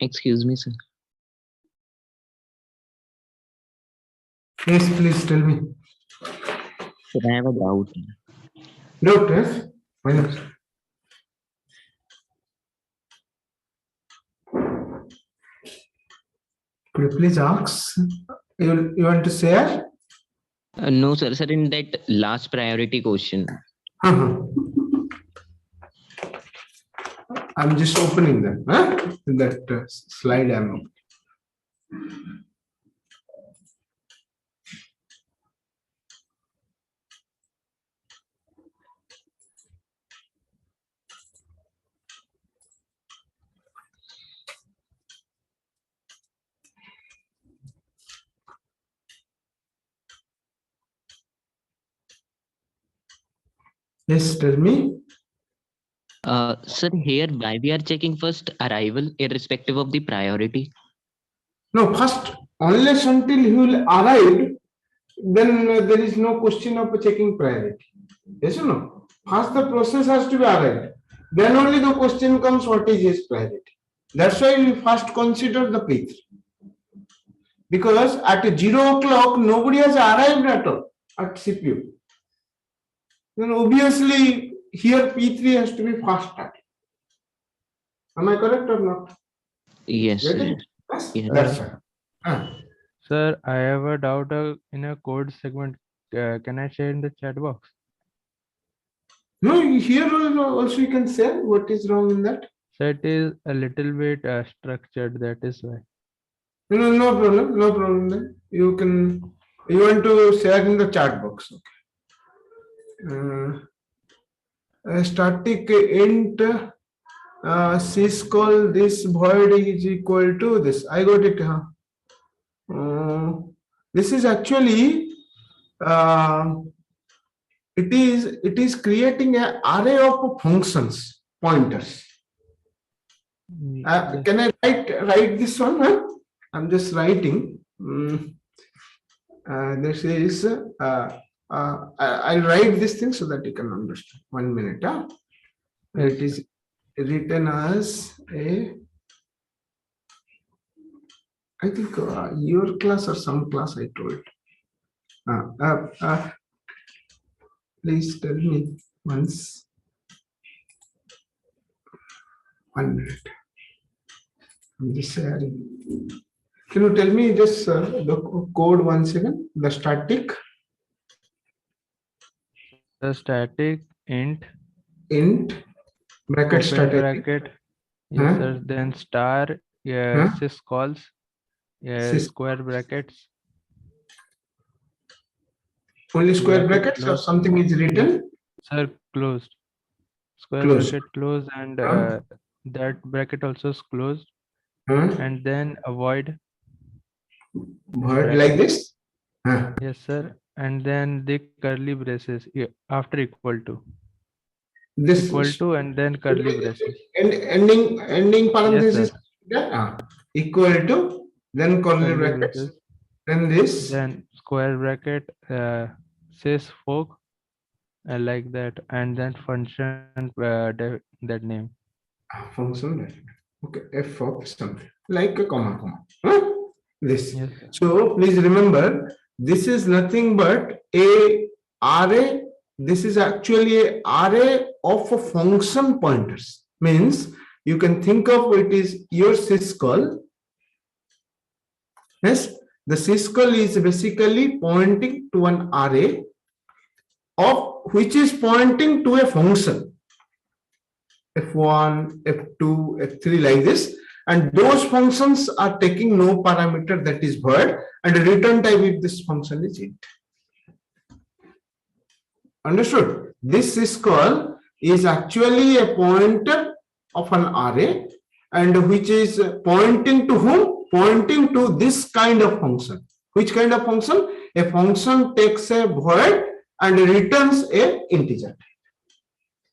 Excuse me, sir. Yes, please tell me. Sir, I have a doubt. Doubt, yes? Why not? Could you please ask? You want to share? No, sir. Sir, in that last priority question. I'm just opening that. That slide I'm opening. Yes, tell me. Sir, here why we are checking first arrival irrespective of the priority? No, first, unless until he will arrive, then there is no question of checking priority. Yes or no? First, the process has to be arrived. Then only the question comes, what is his priority? That's why we first consider the P3. Because at 0 o'clock, nobody has arrived at all at CPU. Then obviously, here P3 has to be fast started. Am I correct or not? Yes, Get sir. it? Yes, Yeah. that's right. Sir, I have a doubt in a code segment. Can I share in the chat box? No, here also you can say what is wrong in that. So it is a little bit structured, that is why. No problem, no problem. Then you want to share in the chat box. Okay. Static int syscall this void is equal to this. I got it. This is actually it is creating an array of functions pointers. Yes. Can I write this one? Huh? I'm just writing. This is I'll write this thing so that you can understand. 1 minute. Yes. It is written as a, I think your class or some class I told. Please tell me once. 1 minute. I'm just sharing. Can you tell me just the code once again? The static. The static int bracket open static. bracket. Yes, sir. Then star syscalls. Square brackets. Only square brackets or something is written? Sir, closed. Square bracket closed, and that bracket also is closed. And then avoid. Like this? Yes, sir. And then the curly braces after equal to. This equal to and then curly braces. Ending parenthesis. Yes, equal to, then curly brackets. Then this. Then square bracket says fork like that, and then function that name. Function. Okay, f of something like a comma. This. Yes. So please remember, this is nothing but a array. This is actually an array of function pointers. Means you can think of it is your syscall. Yes, the syscall is basically pointing to an array of which is pointing to a function. F1, F2, F3 like this, and those functions are taking no parameter, that is void, and return type if this function is int. Understood? This syscall is actually a pointer of an array, and which is pointing to whom? Pointing to this kind of function. Which kind of function? A function takes a void and returns a integer.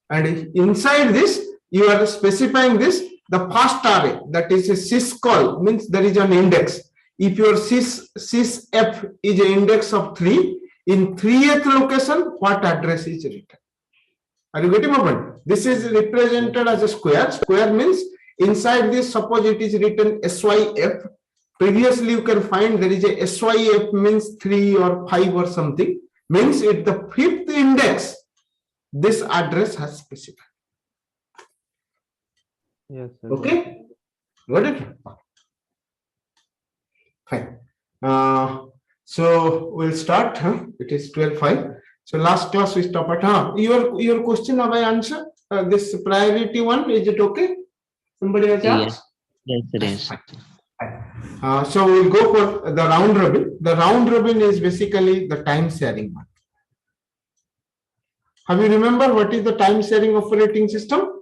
And inside this, you are specifying this, the first array, that is a syscall, means there is an index. If your sysf is an index of 3, in 3th location, what address is written? Are you getting my point? This is represented as a square. Square means Inside this, suppose it is written SYF. Previously, you can find there is a SYF means 3 or 5 or something. Means it the 5th index, this address has specified. Yes, sir. Okay, got it? Fine. So we'll start. It is 12:05. So last class we stop at. Your question have I answered? This priority one, is it okay? Somebody has asked? Yes, yes. So we'll go for the round robin. The round robin is basically the time sharing one. Have you remember what is the time sharing operating system?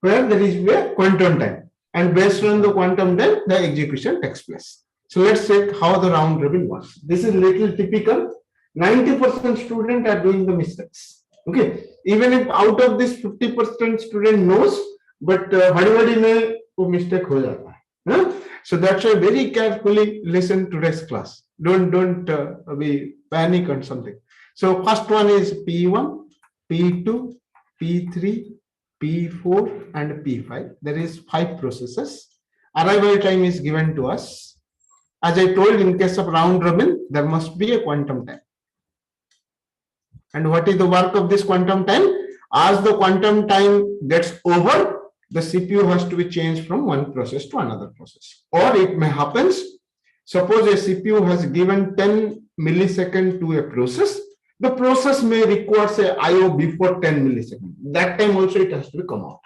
Where there is a quantum time, and based on the quantum time, the execution takes place. So let's check how the round robin works. This is little typical. 90% students are doing the mistakes. Okay, even if out of this 50% student knows, but mistake ho jata hai. So that's why very carefully listen to today's class. Don't be panic or something. So first one is P1, P2, P3, P4 and P5. There is 5 processes. Arrival time is given to us. As I told, in case of round robin, there must be a quantum time. And what is the work of this quantum time? As the quantum time gets over, the CPU has to be changed from one process to another process. Or it may happen, suppose a CPU has given 10 milliseconds to a process, the process may require say IO before 10 milliseconds. That time also it has to come out.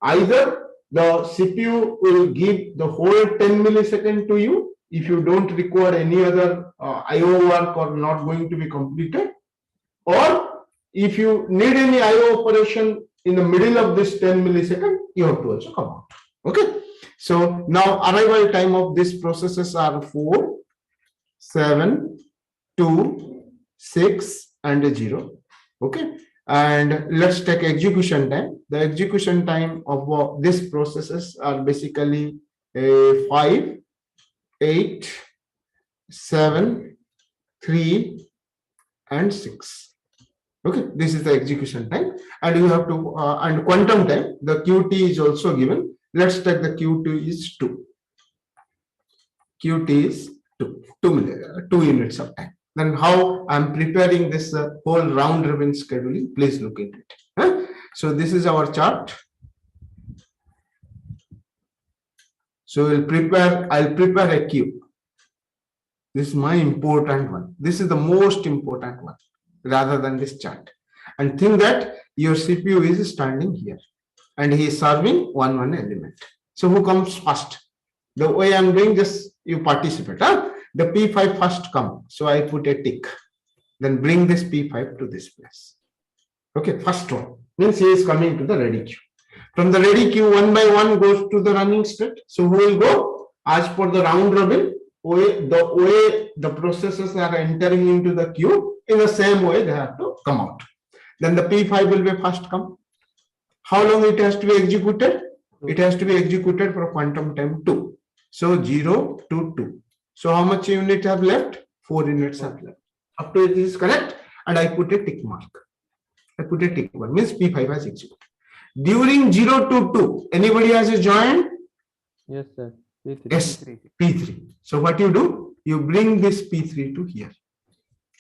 Either the CPU will give the whole 10 milliseconds to you if you don't require any other IO work or not going to be completed, or if you need any IO operation in the middle of this 10 milliseconds, you have to also come out. Okay. So now arrival time of these processes are 4, 7, 2, 6 and 0. Okay. And let's take execution time. The execution time of these processes are basically 5, 8, 7, 3 and 6. Okay, this is the execution time, and you have to and quantum time, the QT is also given. Let's take the QT is 2. QT is 2 units of time. Then how I'm preparing this whole round robin scheduling, please look into it. So this is our chart. So I'll prepare a queue. This is my important one. This is the most important one rather than this chart. And think that your CPU is standing here and he is serving one element. So who comes first? The way I'm doing this, you participate. The P5 first come. So I put a tick. Then bring this P5 to this place. Okay, first one means he is coming to the ready queue. From the ready queue, one by one goes to the running state. So who will go? As per the round robin, the way the processes are entering into the queue, in the same way they have to come out. Then the P5 will be first come. How long it has to be executed? It has to be executed for quantum time 2. So 0 to 2. So how much unit have left? 4 units have left. Up to this is correct, and I put a tick mark. I put a tick mark, means P5 has executed. During 0 to 2, anybody has a join? Yes, sir. P3. Yes, P3. So what you do? You bring this P3 to here.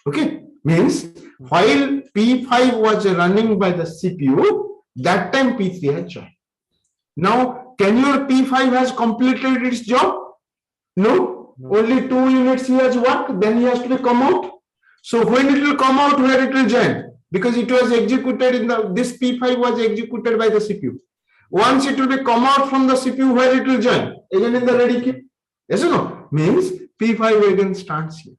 Okay, means while P5 was running by the CPU, that time P3 has joined. Now, can your P5 has completed its job? No, only 2 units he has worked, then he has to come out. So when it will come out, where it will join? Because it was executed in this P5 was executed by the CPU. Once it will be come out from the CPU, where it will join? Again in the ready queue. Yes or no? Means P5 again starts here.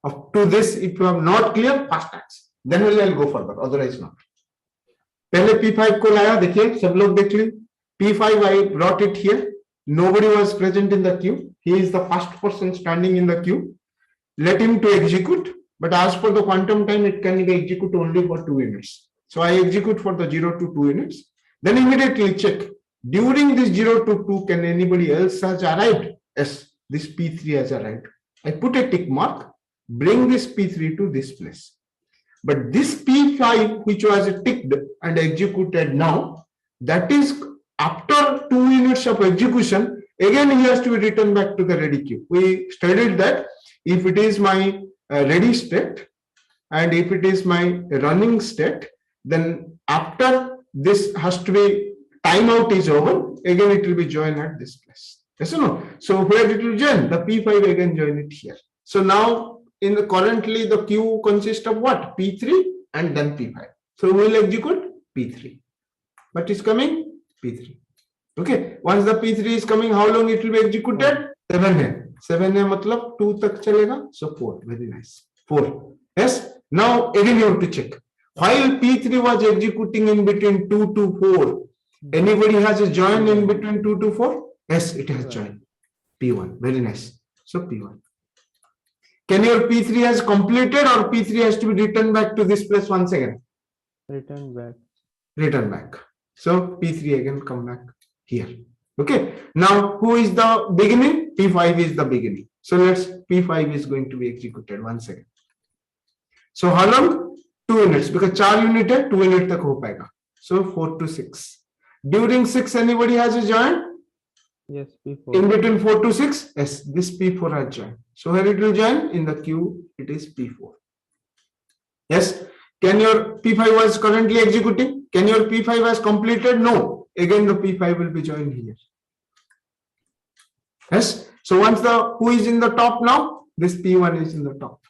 Up to this, if you have not clear, first answer. Then only I'll go further, otherwise not. पहले P5 को लाया, देखिए सब लोग देख ली. P5 I brought it here. Nobody was present in the queue. He is the first person standing in the queue. Let him to execute. But as for the quantum time, it can be executed only for 2 units. So I execute for the 0 to 2 units. Then immediately check. During this 0 to 2, can anybody else has arrived? Yes, this P3 has arrived. I put a tick mark. Bring this P3 to this place. But this P5, which was ticked and executed now, that is after 2 units of execution, again he has to be returned back to the ready queue. We studied that if it is my ready state and if it is my running state, then after this has to be timeout is over, again it will be joined at this place. Yes or no? So where it will join? The P5 again join it here. So now in the currently the queue consists of what? P3 and then P5. So we will execute P3. But it's coming P3. Okay. Once the P3 is coming, how long it will be executed? 7 है. 7 है मतलब 2 तक चलेगा. So 4. Very nice. 4. Yes. Now again you have to check. While P3 was executing in between 2 to 4, anybody has a join in between 2 to 4? Yes, it has joined. P1. Very nice. So P1. Can your P3 has completed or P3 has to be returned back to this place once again? Return back. Return back. So P3 again come back here. Okay. Now who is the beginning? P5 is the beginning. So let's P5 is going to be executed once again. So how long? 2 units because 4 unit है 2 unit तक हो पाएगा. So 4 to 6. During 6 anybody has a join? Yes, P4. In between 4 to 6? Yes, this P4 has joined. So where it will join? In the queue, it is P4. Yes. Can your P5 was currently executing? Can your P5 has completed? No. Again, the P5 will be joined here. Yes. So once the who is in the top now? This P1 is in the top.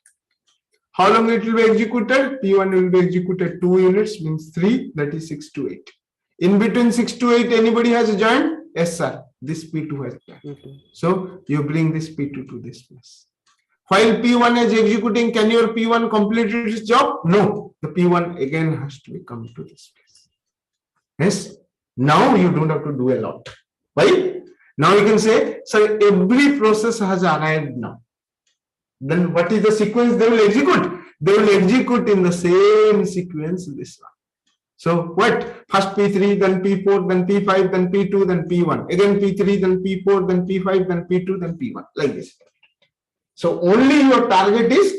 How long it will be executed? P1 will be executed 2 units, means 3, that is 6 to 8. In between 6 to 8, anybody has a join? Yes, sir. This P2 has joined. So you bring this P2 to this place. While P1 is executing, can your P1 complete its job? No. The P1 again has to be come to this place. Yes. Now you don't have to do a lot. Why? Now you can say, sir, every process has arrived now. Then what is the sequence they will execute? They will execute in the same sequence this one. So what? First P3, then P4, then P5, then P2, then P1. Again P3, then P4, then P5, then P2, then P1. Like this. So only your target is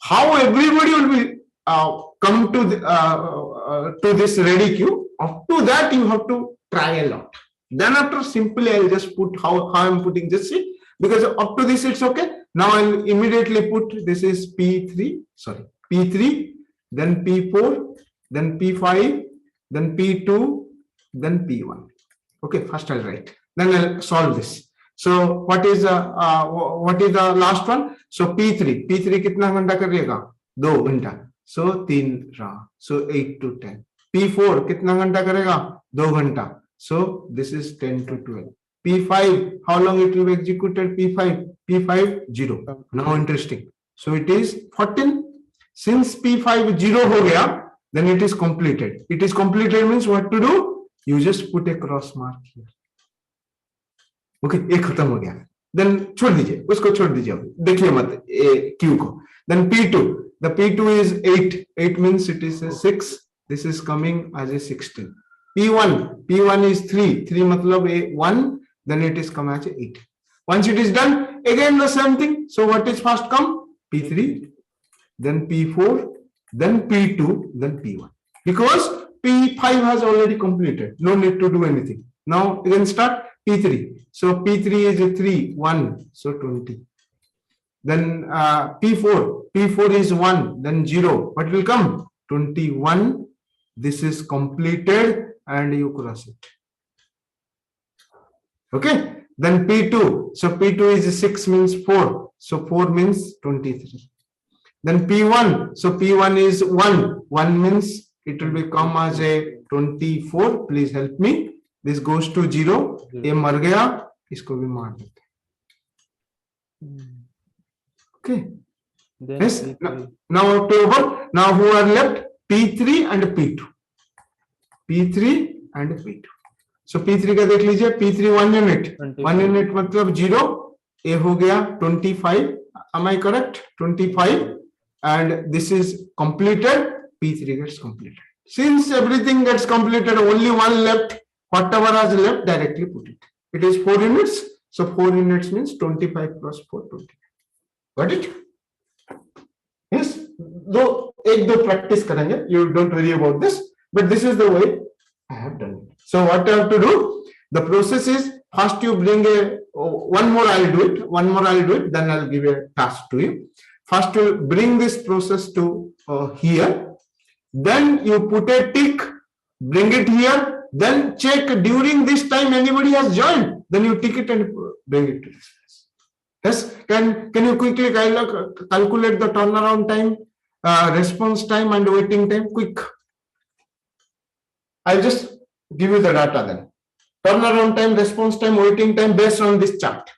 how everybody will be come to this ready queue. Up to that you have to try a lot. Then after simply I'll just put how I'm putting this it because up to this it's okay. Now I'll immediately put this is P3, then P4, then P5, then P2, then P1. Okay, first I'll write. Then I'll solve this. So what is the last one? So P3 कितना घंटा करेगा? 2 घंटा. So 3 रहा. So 8 to 10. P4 कितना घंटा करेगा? 2 घंटा. So this is 10 to 12. P5, how long it will be executed? P5 0. Now interesting. So it is 14. Since P5 0 हो गया, then it is completed. It is completed means what to do? You just put a cross mark here. Okay, एक खत्म हो गया. Then छोड़ दीजिए, उसको छोड़ दीजिए. देखिए मत Q को. Then P2. The P2 is 8. 8 means it is a 6. This is coming as a 16. P1 is 3. 3 मतलब a 1. Then it is come as 8. Once it is done, again the same thing. So what is first come? P3, then P4, then P2, then P1. Because P5 has already completed. No need to do anything. Now again start P3. So P3 is 3, 1, so 20. Then P4 is 1, then 0. What will come? 21. This is completed and you cross it. Okay. Then P2. So P2 is 6 means 4. So 4 means 23. Then P1. So P1 is 1. 1 means it will become as a 24. Please help me. This goes to 0. ये मर गया. इसको भी मार देते. Okay. Then yes. P3. Now October. Now who are left? P3 and P2. P3 and P2. So P3 का देख लीजिए. P3 1 unit. 1 unit मतलब 0. A हो गया 25. Am I correct? 25. And this is completed. P3 gets completed. Since everything gets completed, only one left. Whatever has left, directly put it. It is 4 units. So 4 units means 25 plus 4, 25. Got it? Yes. Though एक दो practice करेंगे. You don't worry about this. But this is the way I have done it. So what I have to do? The process is first you bring one more I'll do it, then I'll give a task to you. First you bring this process to here, then you put a tick, bring it here, then check during this time anybody has joined, then you tick it and bring it to this place. Yes, can you quickly calculate the turnaround time, response time and waiting time? Quick. I'll just give you the data then. Turnaround time, response time, waiting time based on this chart.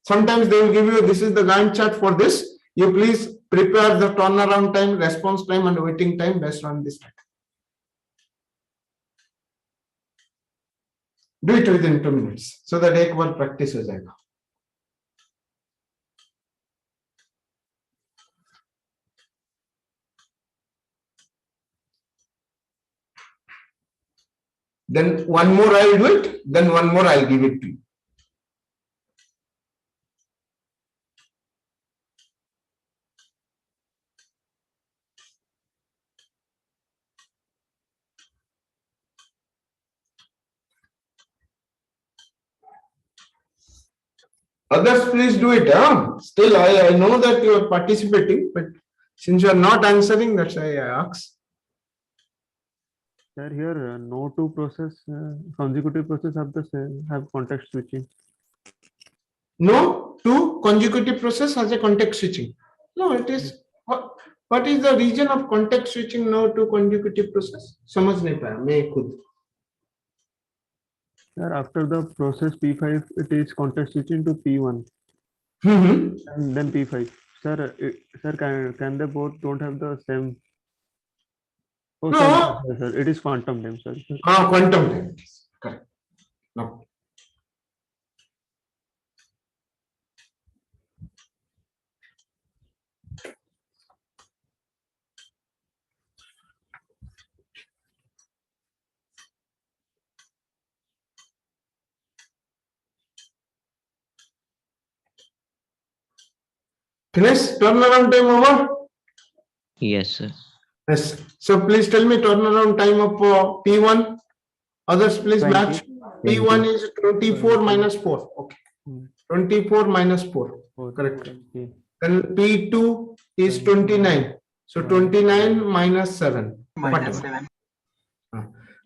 Sometimes they will give you, this is the Gantt chart for this. You please prepare the turnaround time, response time and waiting time based on this data. Do it within 2 minutes so that एक बार practice हो जाएगा. Then one more I'll do it, then one more I'll give it to you. Others, please do it. Still, I know that you are participating, but since you are not answering, that's why I ask. Sir, here no two process consecutive process have the same have context switching. No two consecutive process has a context switching. No, it is. What is the region of context switching? No two consecutive process. समझ नहीं पाया मैं खुद. Sir, after the process P5, it is context switching to P1 and then P5. Sir, sir, can they both don't have the same? Oh, No. sir, it is quantum time, sir. Quantum time. Correct. No. Finish? Turnaround time over? Yes, sir. Yes. So please tell me turnaround time of P1. Others please 20. match. P1 is 24 minus 4. Okay. 24 minus 4. Correct. 20. Then P2 is 29. So 29 minus 7. Minus 7.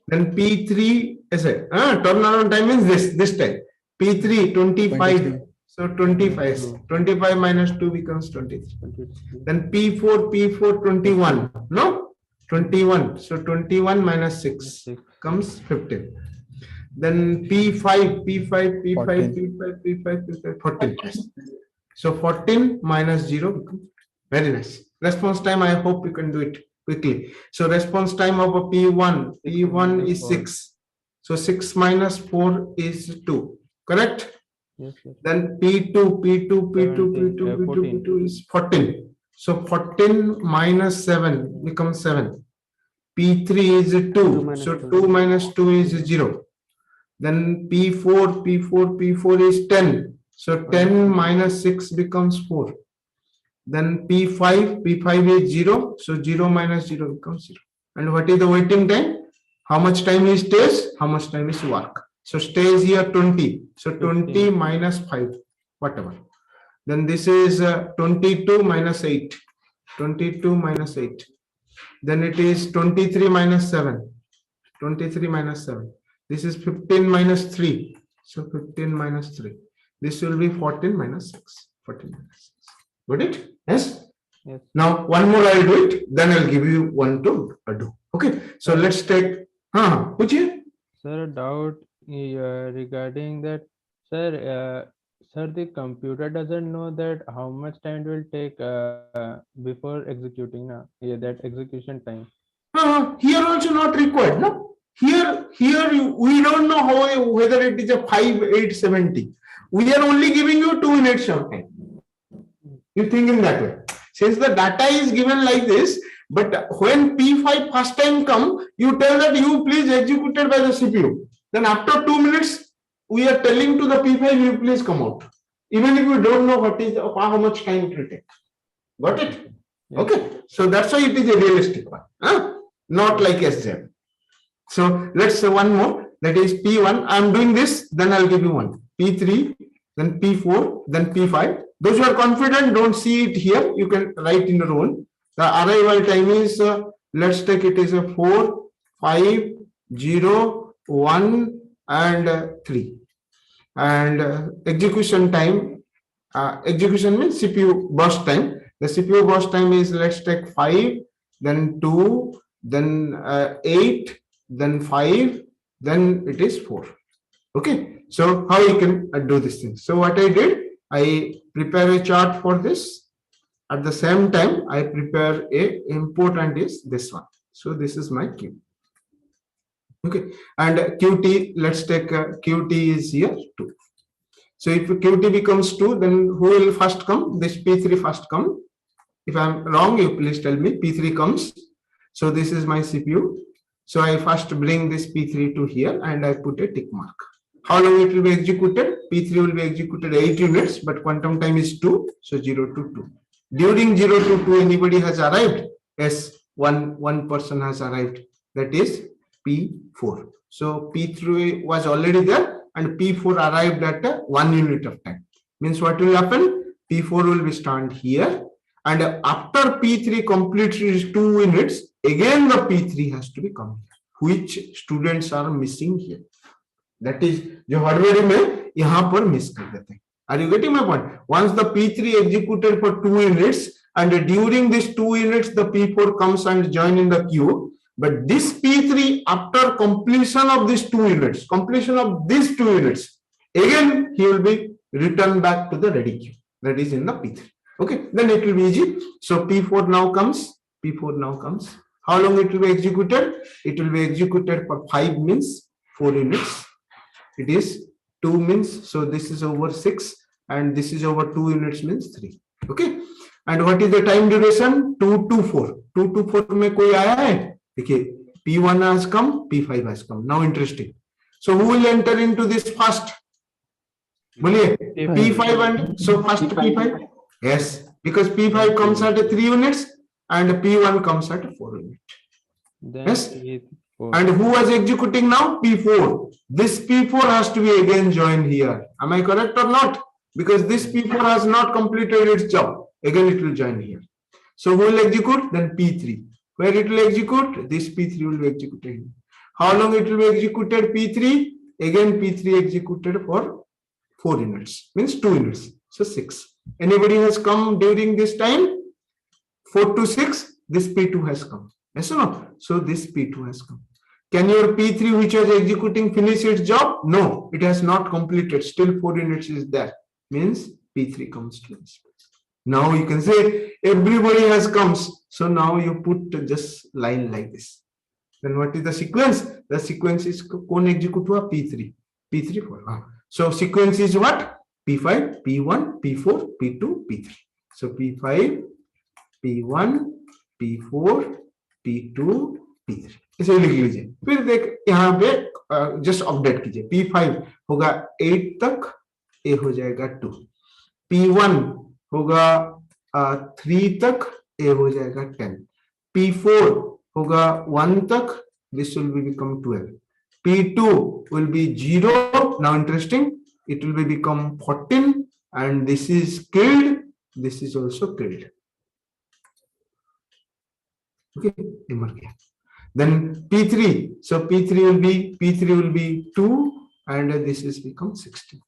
Then P3 is it? Turnaround time is this time. P3 25. So 25. 25 minus 2 becomes 23. Then P4 21. No? 21. So 21 minus 6 comes 15. Then P5 14. So 14 minus 0 becomes. Very nice. Response time, I hope you can do it quickly. So response time of a P1 is 6. So 6 minus 4 is 2. Correct? Yes, yes. Then P2 is 14. So 14 minus 7 becomes 7. P3 is 2. So 2 minus 2 is 0. Then P4 is 10. So 10 minus 6 becomes 4. Then P5 is 0. So 0 minus 0 becomes 0. And what is the waiting time? How much time he stays? How much time is work? So stays here 20. So 20 minus 5, whatever. Then this is 22 minus 8. 22 minus 8. Then it is 23 minus 7. 23 minus 7. This is 15 minus 3. So 15 minus 3. This will be 14 minus 6. 14 minus 6. Got it? Yes? Yes. Now one more I'll do it. Then I'll give you one to do. Okay. So let's take. Sir, doubt regarding that. Sir, the computer doesn't know that how much time it will take before executing that execution time. Here also not required. No. Here we don't know whether it is a 5, 8, 70. We are only giving you 2 minutes of time. You think in that way. Since the data is given like this, but when P5 first time come, you tell that you please executed by the CPU. Then after 2 minutes, we are telling to the P5, you please come out. Even if you don't know how much time it will take. Got it? Yes. Okay. So that's why it is a realistic one. Not like SZ. So let's say one more. that is P1. I'm doing this, then I'll give you 1. P3, then P4, then P5. Those who are confident, don't see it here. You can write in your own. The arrival time is, let's take it as a 4, 5, 0, 1, and 3. And execution time, execution means CPU burst time. The CPU burst time is, let's take 5, then 2, then 8, then 5, then it is 4. Okay, so how you can do this thing? So what I did, I prepare a chart for this. At the same time, I prepare a important is this one. So this is my queue. Okay, and QT, let's take QT is here 2. So if QT becomes 2, then who will first come? This P3 first come. If I'm wrong, you please tell me. P3 comes. So this is my CPU. So I first bring this P3 to here and I put a tick mark. How long it will be executed? P3 will be executed 8 units, but quantum time is 2. So 0 to 2. During 0 to 2, anybody has arrived? Yes, one person has arrived. That is P4. So P3 was already there and P4 arrived at 1 unit of time. Means what will happen? P4 will be stand here. And after P3 completes 2 units, again the P3 has to be come here, which students are missing here. That is, जो हड़बड़ी में यहाँ पर miss कर देते हैं. Are you getting my point? Once the P3 executed for 2 units, and during these 2 units, the P4 comes and join in the queue. But this P3, after completion of these 2 units, again he will be returned back to the ready queue. That is in the P3. Okay, then it will be easy. So P4 now comes. How long it will be executed? It will be executed for 5 means 4 units. It is 2 means, so this is over 6 and this is over 2 units means 3. Okay, and what is the time duration? 2 to 4. 2 to 4 में कोई आया है? देखिए, P1 has come, P5 has come. Now interesting. So who will enter into this first? बोलिए, P5 and so first P5. Yes, because P5 comes at 3 units and P1 comes at 4 units. Yes. And who was executing now? P4. This P4 has to be again joined here. Am I correct or not? Because this P4 has not completed its job. Again it will join here. So who will execute? Then P3. Where it will execute? This P3 will be executed. How long it will be executed? P3. Again P3 executed for 4 units. Means 2 units. So 6. Anybody has come during this time? 4 to 6. This P2 has come. Yes or no? So this P2 has come. Can your P3 which was executing finish its job? No, it has not completed. Still 4 units is there. Means P3 comes to this place. Now you can say everybody has comes. So now you put just line like this. Then what is the sequence? The sequence is कौन execute हुआ? P3. P3 4. So sequence is what? P5, P1, P4, P2, P3. So P5, P1, P4, P2, P3. इसे लिख लीजिए. फिर देख यहाँ पे just update कीजिए. P5 होगा 8 तक, A हो जाएगा 2. P1 होगा 3 तक, A हो जाएगा 10. P4 होगा 1 तक, this will be become 12. P2 will be 0. Now interesting, it will be become 14 and this is killed. This is also killed. Okay, then P3. So P3 will be 2 and this is become 16.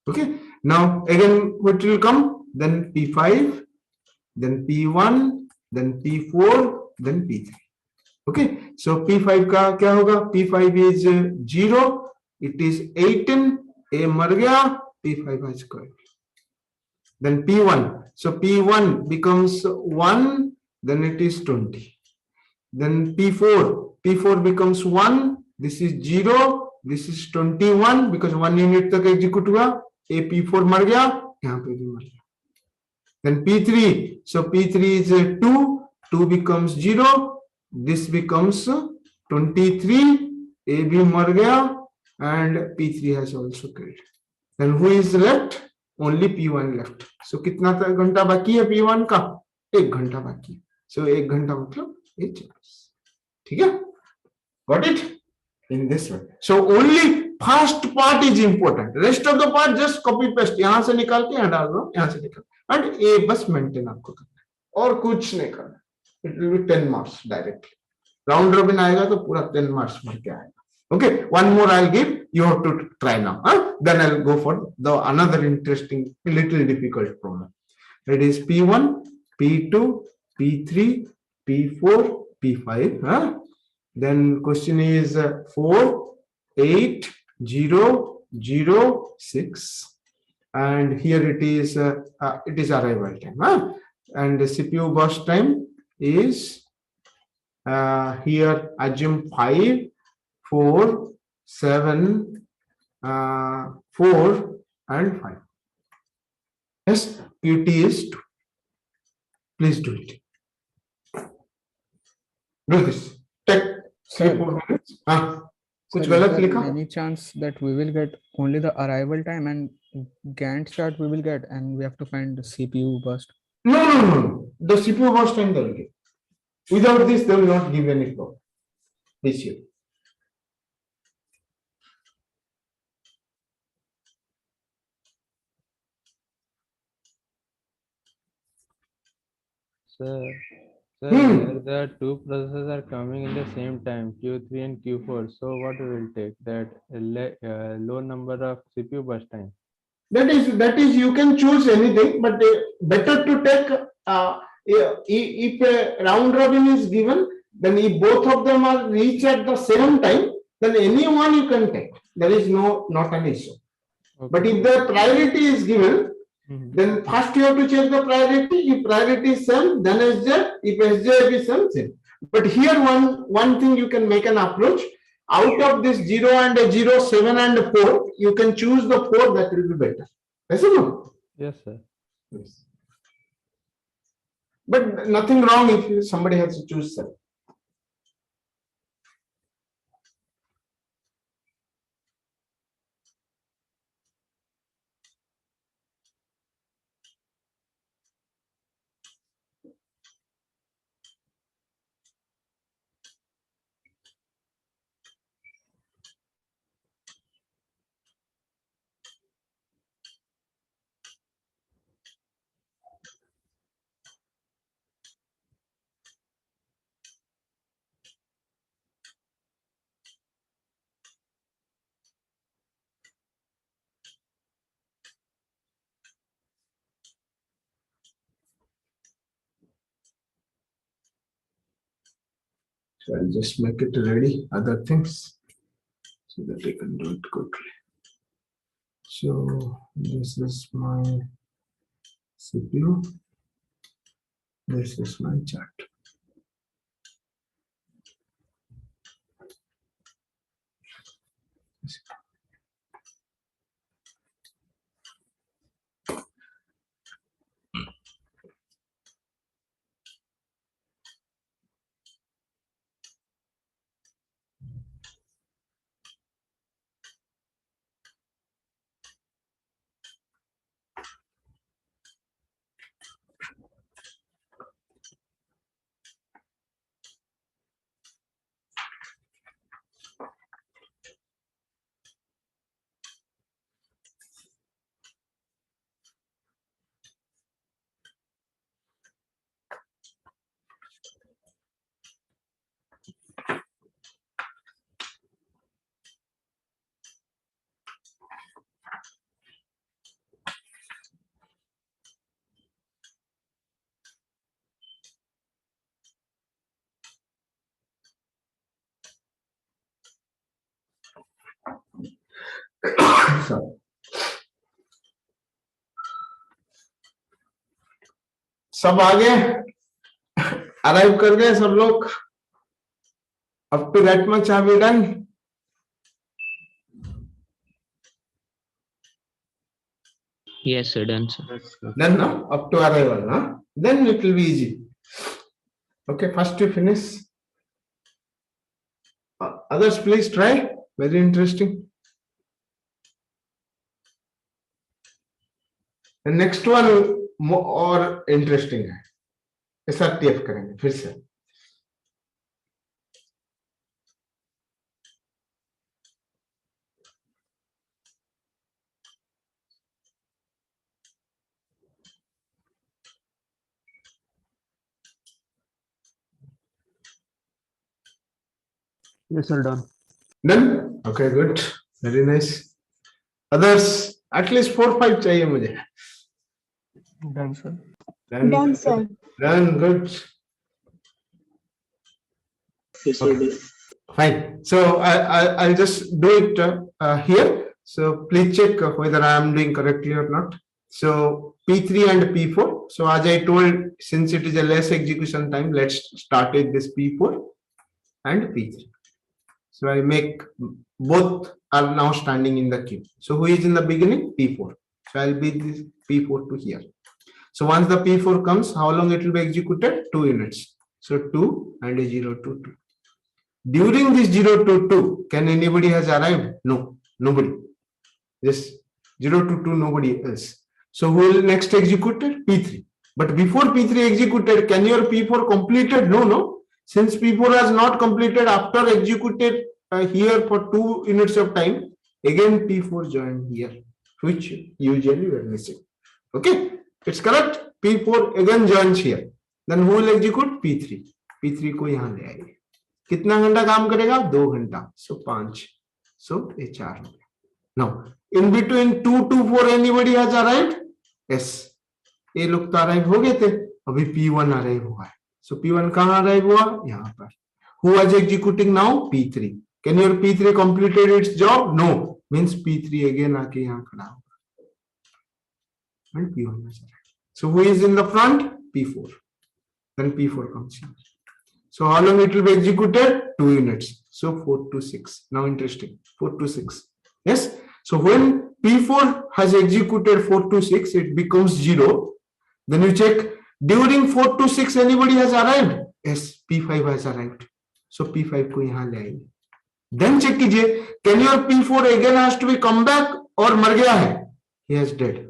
Okay, now again what will come? Then P5, then P1, then P4, then P3. Okay, so P5 का क्या होगा? P5 is 0, it is 18, A मर गया, P5 has got. Then P1, so P1 becomes 1, then it is 20. Then P4 becomes 1, this is 0, this is 21 because 1 unit तक execute हुआ, A P4 मर गया, यहाँ पे भी मर गया. Then P3, so P3 is 2 becomes 0, this becomes 23, A भी मर गया and P3 has also killed. Then who is left? Only P1 left. So कितना घंटा बाकी है P1 का? 1 घंटा बाकी है. So 1 घंटा मतलब 1 24. ठीक है? Got it? in this way. So only first part is important. Rest of the part just copy paste. यहाँ से निकाल के यहाँ डाल दो, यहाँ से निकाल. And ये बस maintain आपको करना है और कुछ नहीं करना. It will be 10 marks directly. Round robin आएगा तो पूरा 10 marks भर के आएगा. Okay, one more I'll give. You have to try now. Then I'll go for the another interesting, little difficult problem. It is P1, P2, P3, P4, P5. Then question is 4, 8, 0, 0, 6. And here it is arrival time. And the CPU burst time is here assume 5, 4, 7, 4 and 5. Yes, QT is 2. Please do it. Do this. Take 3-4 minutes. कुछ गलत लिखा? Any chance that we will get only the arrival time and Gantt chart we will get, and we have to find the CPU burst? No. The CPU burst time they will give. Without this, they will not give any problem this year. Sir, here the two processes are coming in the same time, Q3 and Q4. So what we will take? That low number of CPU burst time. That is you can choose anything, but better to take if a round robin is given, then if both of them are reached at the same time, then any one you can take. There is not an issue. Okay. But if the priority is given, then first you have to check the priority. If priority is same, then SJ. If SJ is same. But here one thing you can make an approach. Out of this 0 and 0, 7 and 4, you can choose the 4 that will be better. Yes or no? Yes, sir. Yes. But nothing wrong if somebody has to choose 7. So I'll just make it ready, other things, so that I can do it quickly. So this is my CPU. This is my chart. सब आगे arrive कर गए सब लोग. Up to that much have we done? Yes, sir, done, sir. Done now, up to arrival, huh? Then it will be easy. Okay, first you finish. Others, please try. Very interesting. The next one more और interesting है. SRTF करेंगे फिर से. Yes, sir, done. Done? Okay, good. Very nice. Others, at least 4-5 चाहिए मुझे. Done, sir. Done, sir. Done, good. Okay. Fine. So I'll just do it here. So please check whether I am doing correctly or not. So P3 and P4. So as I told, since it is a less execution time, let's start with this P4 and P3. So I make both are now standing in the queue. So who is in the beginning? P4. So I'll be this P4 to here. So once the P4 comes, how long it will be executed? 2 units. So 2 and a 0 to 2. During this 0 to 2, can anybody has arrived? No, nobody. This 0 to 2, nobody else. So who will next executed? P3. But before P3 executed, can your P4 completed? No, no. Since P4 has not completed after executed here for 2 units of time, again P4 joined here, which usually we are missing. Okay, it's correct. P4 again joins here. Then who will execute? P3. P3 को यहाँ ले आएंगे. कितना घंटा काम करेगा? 2 घंटा. So 5. So ये 4 हो गया. Now in between 2 to 4 anybody has arrived? Yes. ये लोग तो arrive हो गए थे. अभी P1 arrive हुआ है. So P1 कहाँ arrive हुआ? यहाँ पर. Who was executing now? P3. Can your P3 completed its job? No. Means P3 again आके यहाँ खड़ा होगा. And P1 has arrived. So who is in the front? P4. Then P4 comes here. So how long it will be executed? 2 units. So 4 to 6. Now interesting. 4 to 6. Yes. So when P4 has executed 4 to 6, it becomes 0. Then you check during 4 to 6 anybody has arrived? Yes, P5 has arrived. So P5 को यहाँ ले आएंगे. Then check कीजिए, can your P4 again has to be come back और मर गया है? He is dead.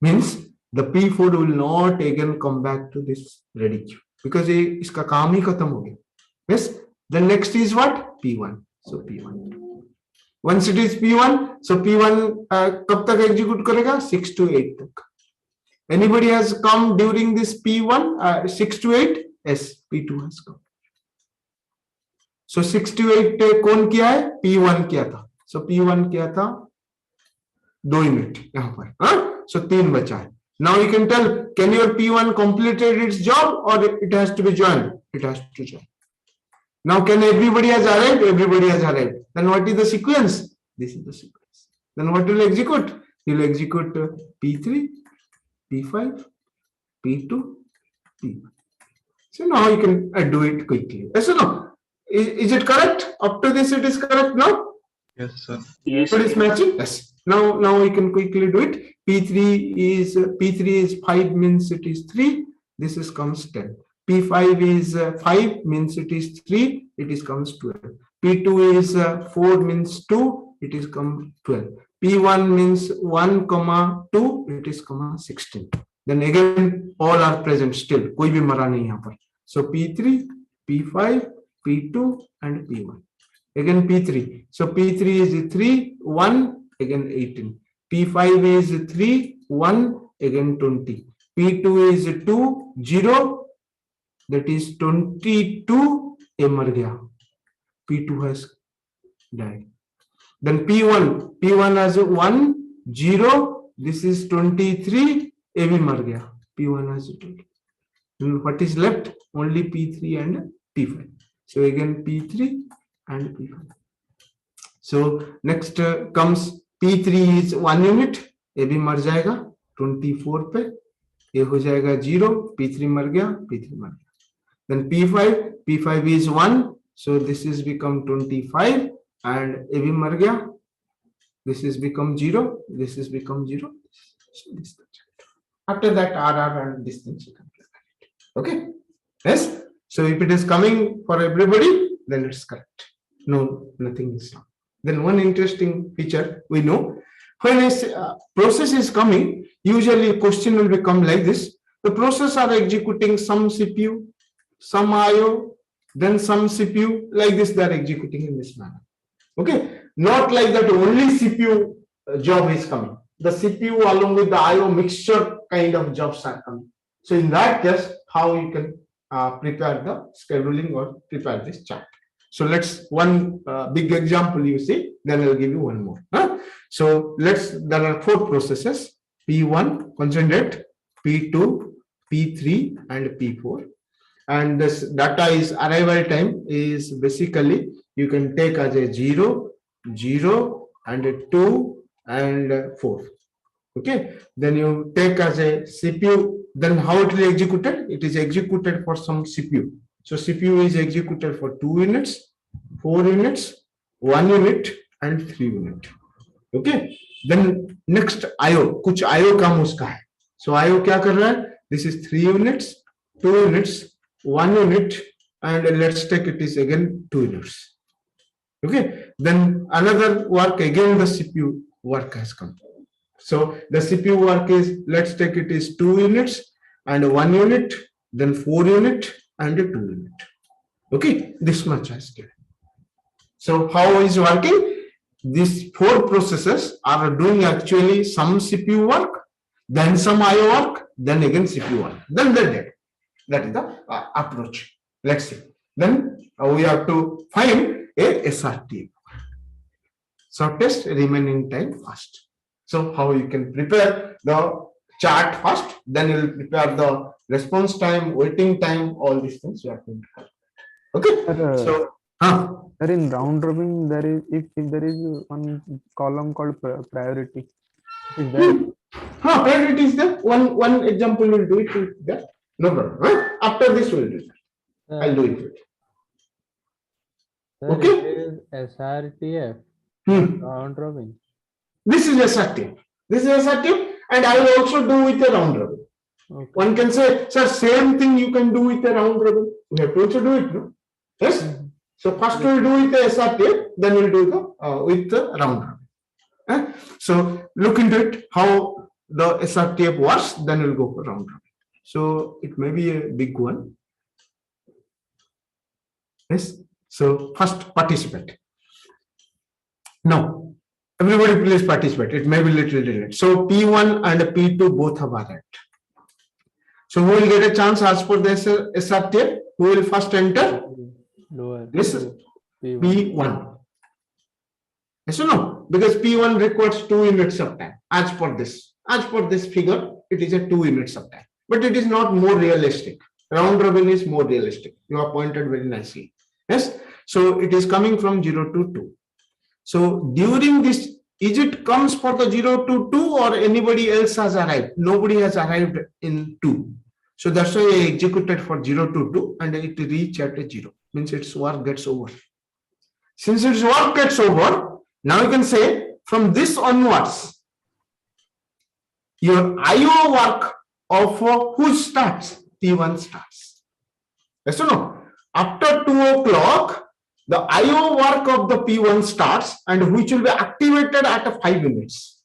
Means the P4 will not again come back to this ready queue because ये इसका काम ही खत्म हो गया. Yes. The next is what? P1. So P1. Once it is P1, so P1 कब तक execute करेगा? 6 to 8 तक. Anybody has come during this P1 6 to 8? Yes, P2 has come. So 6 to 8 कौन किया है? P1 किया था. So P1 किया था 2 यूनिट यहाँ पर. हाँ? So 3 बचा है. Now you can tell, can your P1 completed its job or it has to be joined? It has to join. Now can everybody has arrived? Everybody has arrived. Then what is the sequence? This is the sequence. Then what will execute? He will execute P3, P5, P2, P1. So now you can do it quickly. Yes or no? Is it correct? Up to this it is correct now? Yes, sir. Yes. So it is matching? Yes. Now we can quickly do it. P3 is 5 means it is 3. This is comes 10. P5 is 5 means it is 3. It is comes 12. P2 is 4 means 2. It is come 12. P1 means 1 comma 2. It is comma 16. Then again all are present still. कोई भी मरा नहीं यहाँ पर. So P3, P5, P2 and P1. Again P3. So P3 is 3, 1, again 18. P5 is 3, 1, again 20. P2 is 2, 0, that is 22, ये मर गया. P2 has died. Then P1 has 1, 0, this is 23, ये भी मर गया. P1 has 20. And what is left? Only P3 and P5. So again P3 and P5. So next comes P3 is 1 unit. ये भी मर जाएगा 24 पे. ये हो जाएगा 0. P3 मर गया. P3 मर गया. Then P5 is 1. So this is become 25 and ये भी मर गया. This is become 0. This is become 0. So this is after that RR and this thing. Okay. Yes. So if it is coming for everybody, then it's correct. No, nothing is wrong. Then one interesting feature we know, when a process is coming, usually a question will become like this. The process are executing some CPU, some IO, then some CPU, like this they are executing in this manner. Okay, not like that only CPU job is coming. The CPU along with the IO mixture kind of jobs are coming. So in that case, how you can prepare the scheduling or prepare this chart. So let's one big example you see, then I'll give you one more. So there are 4 processes: P1 concentrate, P2, P3, and P4. And this data is arrival time is basically you can take as a 0, 0, and a 2, and 4. Okay, then you take as a CPU, then how it will executed? It is executed for some CPU. So CPU is executed for 2 units, 4 units, 1 unit, and 3 unit. Okay, then next IO, कुछ IO काम उसका है. So IO क्या कर रहा है? This is 3 units, 2 units, 1 unit, and let's take it is again 2 units. Okay, then another work again the CPU work has come. So the CPU work is, let's take it is 2 units and 1 unit, then 4 unit and a 2 unit. Okay, this much has given. So how is working? These 4 processes are doing actually some CPU work, then some IO work, then again CPU work, then they're dead. That is the approach. Let's see. Then we have to find a SRT. Shortest remaining time first. So how you can prepare the chart first, then you will prepare the response time, waiting time, all these things you are going to have. Okay. So Sir, in round robin, there is if there is one column called priority. Is that? Priority is there. One example will do it there. No problem. After this we'll do it. I'll do it. Sir, Okay. It is SRTF. Round robin. This is SRTF. This is SRTF, and I will also do with a round robin. Okay. One can say, sir, same thing you can do with a round robin. We have to also do it, no? Yes. So first we'll do with the SRTF, then we'll do the with the round robin. So look into it how the SRTF works, then we'll go for round robin. So it may be a big one. Yes. So first participate. Now everybody please participate. It may be little delayed. So P1 and P2 both have arrived. So who will get a chance as per the SRTF? Who will first enter? Lower. This is P1. Yes or no? Because P1 requires 2 units of time. As per this figure, it is a 2 units of time. But it is not more realistic. Round robin is more realistic. You have pointed very nicely. Yes. So it is coming from 0 to 2. So during this, is it comes for the 0 to 2 or anybody else has arrived? Nobody has arrived in 2. So that's why I executed for 0 to 2 and it reached at a 0. Means its work gets over. Since its work gets over, now you can say from this onwards, your IO work of who starts? P1 starts. Yes or no? After 2 o'clock, the IO work of the P1 starts and which will be activated at 5 minutes.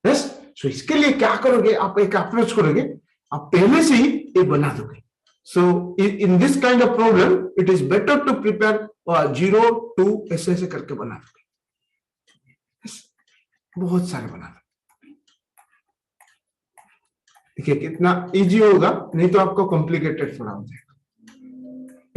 Yes? So इसके लिए क्या करोगे? आप एक approach करोगे, आप पहले से ही ये बना दोगे. So in this kind of problem, it is better to prepare 0 to ऐसे करके बना दोगे. Yes? बहुत सारे बना दोगे. देखिए कितना easy होगा, नहीं तो आपको complicated थोड़ा हो जाएगा.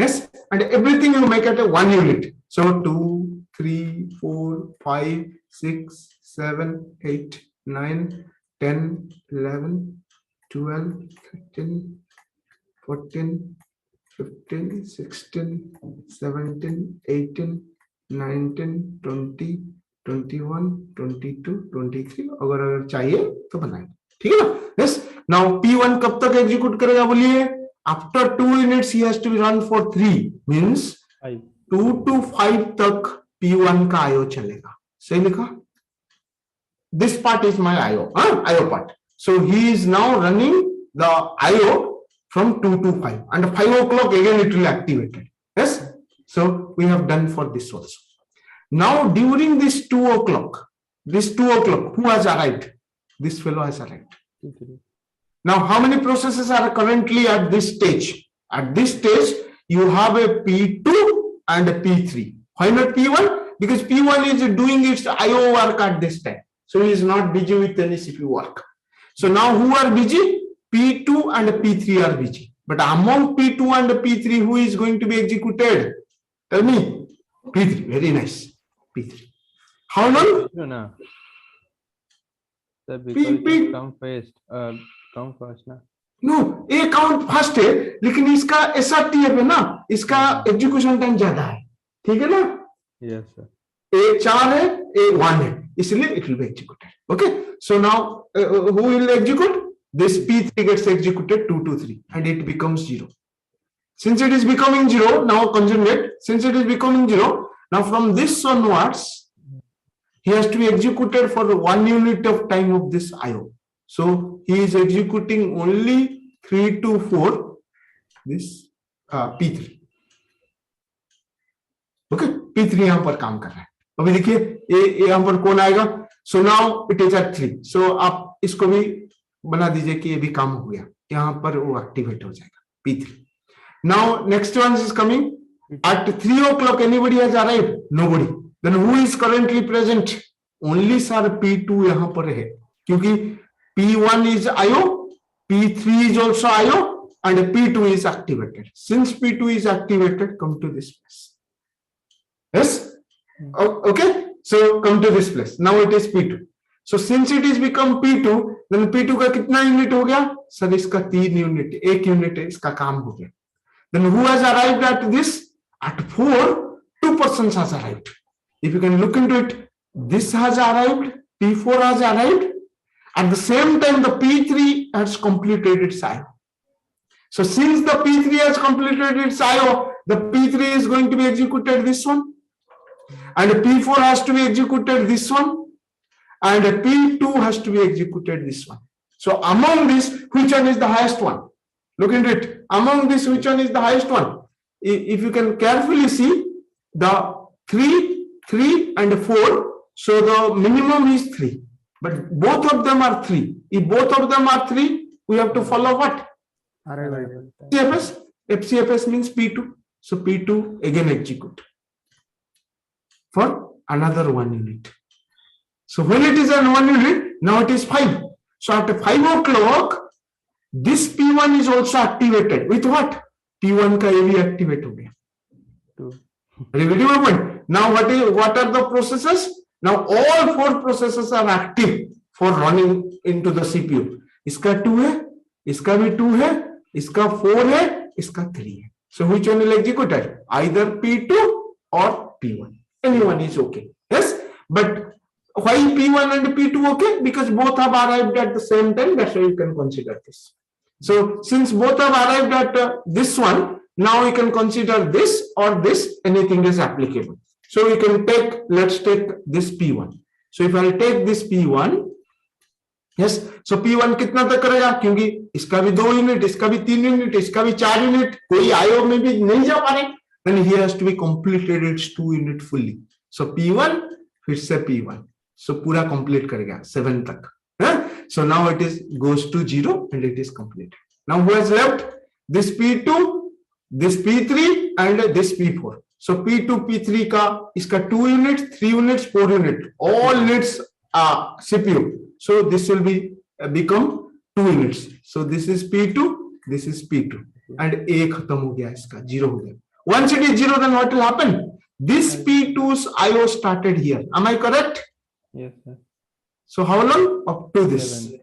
Yes, and everything you make at a 1 unit. So 2, 3, 4, 5, 6, 7, 8, 9, 10, 11, 12, 13, 14, 15, 16, 17, 18, 19, 20, 21, 22, 23. अगर चाहिए तो बनाएंगे. ठीक है ना? Yes. Now P1 कब तक execute करेगा बोलिए? After 2 units, he has to run for 3. Means 2 to 5 तक P1 का IO चलेगा. सही लिखा? This part is my IO. IO part. So he is now running the IO from 2 to 5. And 5 o'clock again it will activate it. Yes? So we have done for this also. Now during this 2 o'clock, who has arrived? This fellow has arrived. Now, how many processes are currently at this stage? At this stage, you have a P2 and a P3. Why not P1? Because P1 is doing its IO work at this time. So he is not busy with any CPU work. So now who are busy? P2 and P3 are busy. But among P2 and P3, who is going to be executed? Tell me. P3. Very nice. P3. How long? No, no. Sir, because it come first, na. No, A count first है, लेकिन इसका SRTF है ना, इसका execution time ज्यादा है, ठीक है ना? Yes, sir. A 4 है, A 1 है, इसलिए it will be executed. Okay, so now who will execute? This P3 gets executed 2 to 3 and it becomes 0. Since it is becoming 0, now conjugate. Since it is becoming 0, now from this onwards, he has to be executed for 1 unit of time of this IO. So he is executing only 3 to 4, this P3. Okay, P3 यहाँ पर काम कर रहा है. अभी देखिए यहाँ पर कौन आएगा? So now it is at 3. So आप इसको भी बना दीजिए कि ये भी काम हो गया. यहाँ पर वो एक्टिवेट हो जाएगा P3. Now next one is coming at 3 o'clock. Anybody has arrived? Nobody. Then who is currently present? Only sir P2 यहाँ पर है, क्योंकि P1 is IO, P3 is also IO, and P2 is activated. Since P2 is activated, come to this place. Yes? Okay. So come to this place. Now it is P2. So since it is become P2, then P2 का कितना unit हो गया? Sir इसका 3 unit, 1 unit है, इसका काम हो गया. Then who has arrived at this? At 4, 2 persons has arrived. If you can look into it, this has arrived, P4 has arrived. At the same time, the P3 has completed its IO. So since the P3 has completed its IO, the P3 is going to be executed this one, and P4 has to be executed this one, and P2 has to be executed this one. So among this, which one is the highest one? Look into it. Among this, which one is the highest one? If you can carefully see, the 3 and 4, so the minimum is 3. But both of them are 3. If both of them are 3, we have to follow what? FCFS. FCFS means P2. So P2 again execute for another 1 unit. So when it is an 1 unit, now it is 5. So at 5 o'clock, this P1 is also activated. With what? P1 का ये भी activate हो गया. Are you getting my point? Now what are the processes? Now all 4 processes are active for running into the CPU. इसका 2 है, इसका भी 2 है, इसका 4 है, इसका 3 है. So which one will execute? Either P2 or P1. Anyone is okay. Yes, but why P1 and P2 okay? Because both have arrived at the same time. That's why you can consider this. So since both have arrived at this one, now we can consider this or this. Anything is applicable. So we can take, let's take this P1. So if I take this P1, yes, so P1 कितना तक करेगा? क्योंकि इसका भी 2 unit, इसका भी 3 unit, इसका भी 4 यूनिट, कोई IO में भी नहीं जा पा रहे. Then he has to be completed its 2 unit fully. So P1 फिर से P1. So पूरा complete करेगा 7 तक. So now it is goes to 0 and it is completed. Now who has left? This P2, this P3 and this P4. So P2, P3 का इसका 2 units, 3 units, 4 units, all units CPU. So this will be become 2 units. So this is P2, this is P2, and A खत्म हो गया, इसका 0 हो गया. Once it is 0, then what will happen? This P2's IO started here. Am I correct? Yes, sir. So how long? Up to this. 11.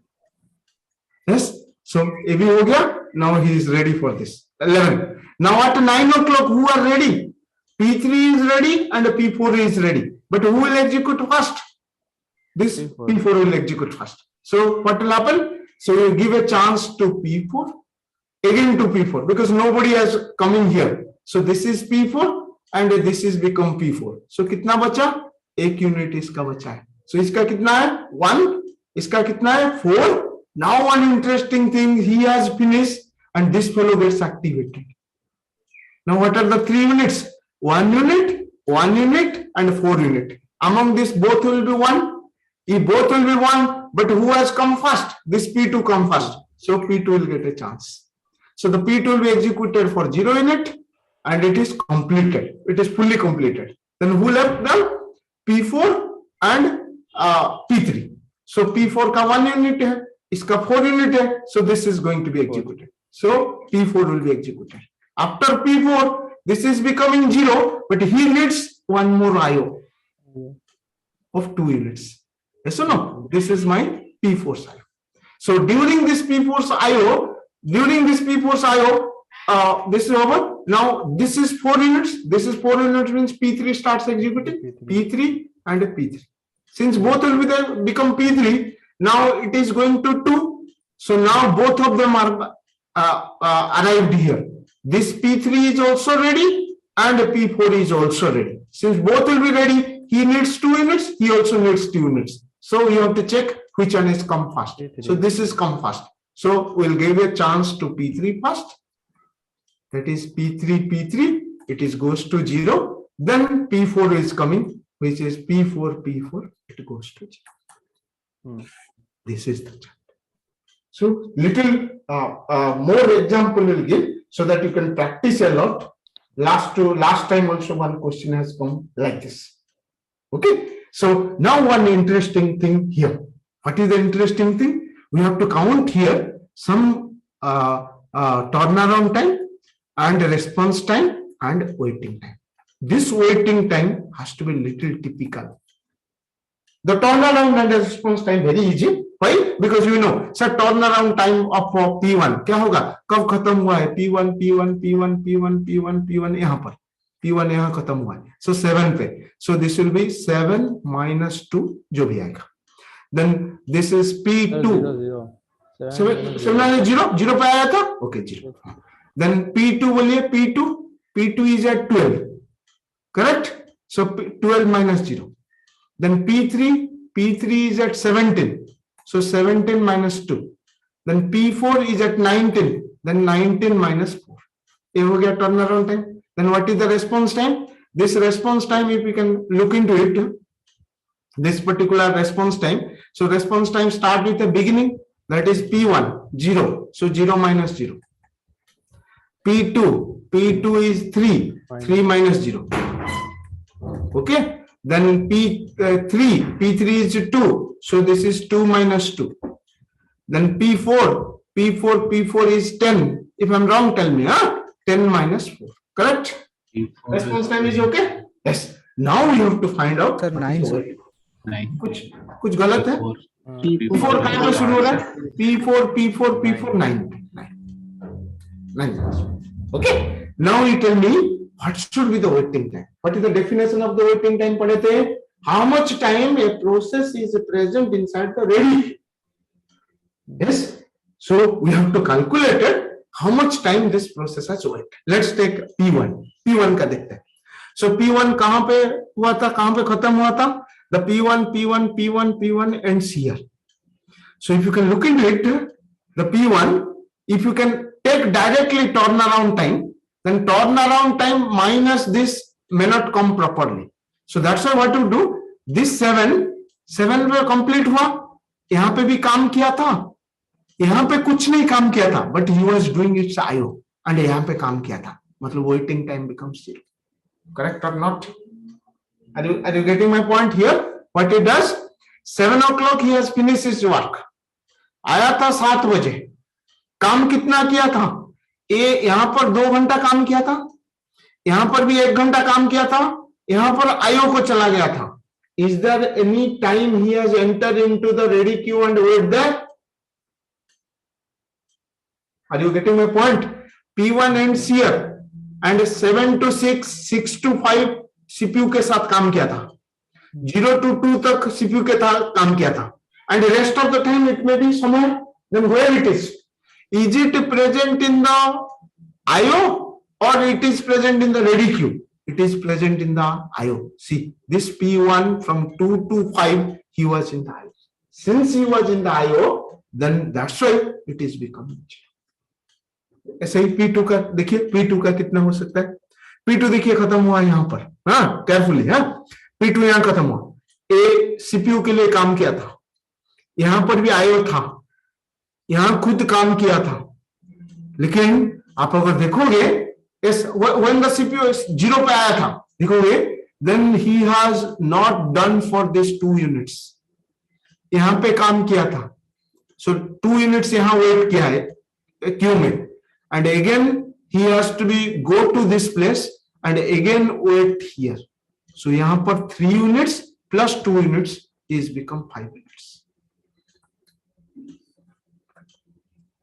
Yes. So AB हो गया. Now he is ready for this. 11. Now at 9 o'clock, who are ready? P3 is ready and P4 is ready. But who will execute first? This P4 will execute first. So what will happen? So you give a chance to P4, again to P4, because nobody has come in here. So this is P4 and this is become P4. So कितना बचा? 1 unit इसका बचा है. So इसका कितना है? 1. इसका कितना है? 4. Now one interesting thing, he has finished and this fellow gets activated. Now what are the 3 units? 1 unit, 1 unit and 4 unit. Among this both will be 1. If both will be 1, but who has come first? This P2 come first. So P2 will get a chance. So the P2 will be executed for 0 unit and it is completed. It is fully completed. Then who left now? P4 and P3. So P4 का 1 unit है, इसका 4 unit है. So this is going to be executed. So P4 will be executed. After P4, this is becoming 0, but he needs one more IO of 2 units. Yes or no? This is my P4 IO. So during this P4 IO, this is over. Now this is 4 units. This is 4 units means P3 starts executing. P3 and P3. Since both will be there, become P3. Now it is going to 2. So now both of them are arrived here. This P3 is also ready and P4 is also ready. Since both will be ready, he needs 2 units. He also needs 2 units. So you have to check which one is come fast. So this is come fast. So we'll give a chance to P3 first. That is P3. It is goes to 0. Then P4 is coming, which is P4. It goes to 0. This is the chart. So little more example will give so that you can practice a lot. Last time also one question has come like this. Okay. So now one interesting thing here. What is the interesting thing? We have to count here some turnaround time and response time and waiting time. This waiting time has to be little typical. The turnaround and response time very easy. Why? Because you know, sir, turnaround time of P1 क्या होगा? कब खत्म हुआ है? P1 यहाँ पर. P1 यहाँ खत्म हुआ है. So 7 पे. So this will be 7 minus 2 जो भी आएगा. Then this is P2. 0 पे आया था? Okay, 0. Then P2 बोलिए P2 is at 12. Correct? So 12 minus 0. Then P3 is at 17. So 17 minus 2. Then P4 is at 19. Then 19 minus 4. ये हो गया turnaround time. Then what is the response time? This response time, if we can look into it, this particular response time. So response time start with the beginning. That is P1, 0. So 0 minus 0. P2 is 3 minus 0. Okay. Then P3 is 2. So this is 2 minus 2. Then P4 is 10. If I'm wrong, tell me. 10 minus 4. Correct? Response time is okay? Yes. Now we have to find out. Sir, 9 sir. कुछ गलत है? P4 कहाँ पे शुरू हो रहा है? P4 9. Okay. Now you tell me what should be the waiting time? What is the definition of the waiting time? पढ़े थे. How much time a process is present inside the ready? Yes. So we have to calculate it. How much time this process has waited? Let's take P1. P1 का देखते हैं. So P1 कहाँ पे हुआ था? कहाँ पे खत्म हुआ था? The P1 ends here. So if you can look into it, the P1, if you can take directly turnaround time, then turnaround time minus this may not come properly. So that's why what to do? This 7 पे complete हुआ. यहाँ पे भी काम किया था. यहाँ पे कुछ नहीं काम किया था, but he was doing its IO, and यहाँ पे काम किया था. मतलब waiting time becomes 0. Correct or not? Are you getting my point here? What he does? 7 o'clock he has finished his work. आया था 7 बजे. काम कितना किया था? यहाँ पर 2 घंटा काम किया था. यहाँ पर भी 1 घंटा काम किया था. यहाँ पर IO को चला गया था. Is there any time he has entered into the ready queue and wait there? Are you getting my point? P1 ends here and 7 to 6, 6 to 5 CPU के साथ काम किया था. 0 to 2 तक CPU के साथ काम किया था. And the rest of the time it may be somewhere. Then where it is? Is it present in the IO or it is present in the ready queue? It is present in the IO. See, this P1 from 2 to 5, he was in the IO. Since he was in the IO, then that's why it is becoming 0. ऐसे ही P2 का देखिए, P2 का कितना हो सकता है? P2 देखिए खत्म हुआ यहाँ पर. हाँ, carefully. हाँ, P2 यहाँ खत्म हुआ. A CPU के लिए काम किया था. यहाँ पर भी IO था. यहाँ खुद काम किया था. लेकिन आप अगर देखोगे, when the CPU 0 पे आया था, देखोगे, then he has not done for this 2 units. यहाँ पे काम किया था. So 2 units यहाँ wait किया है क्यू में. And again he has to go to this place and again wait here. So यहाँ पर 3 units plus 2 units is become 5 minutes.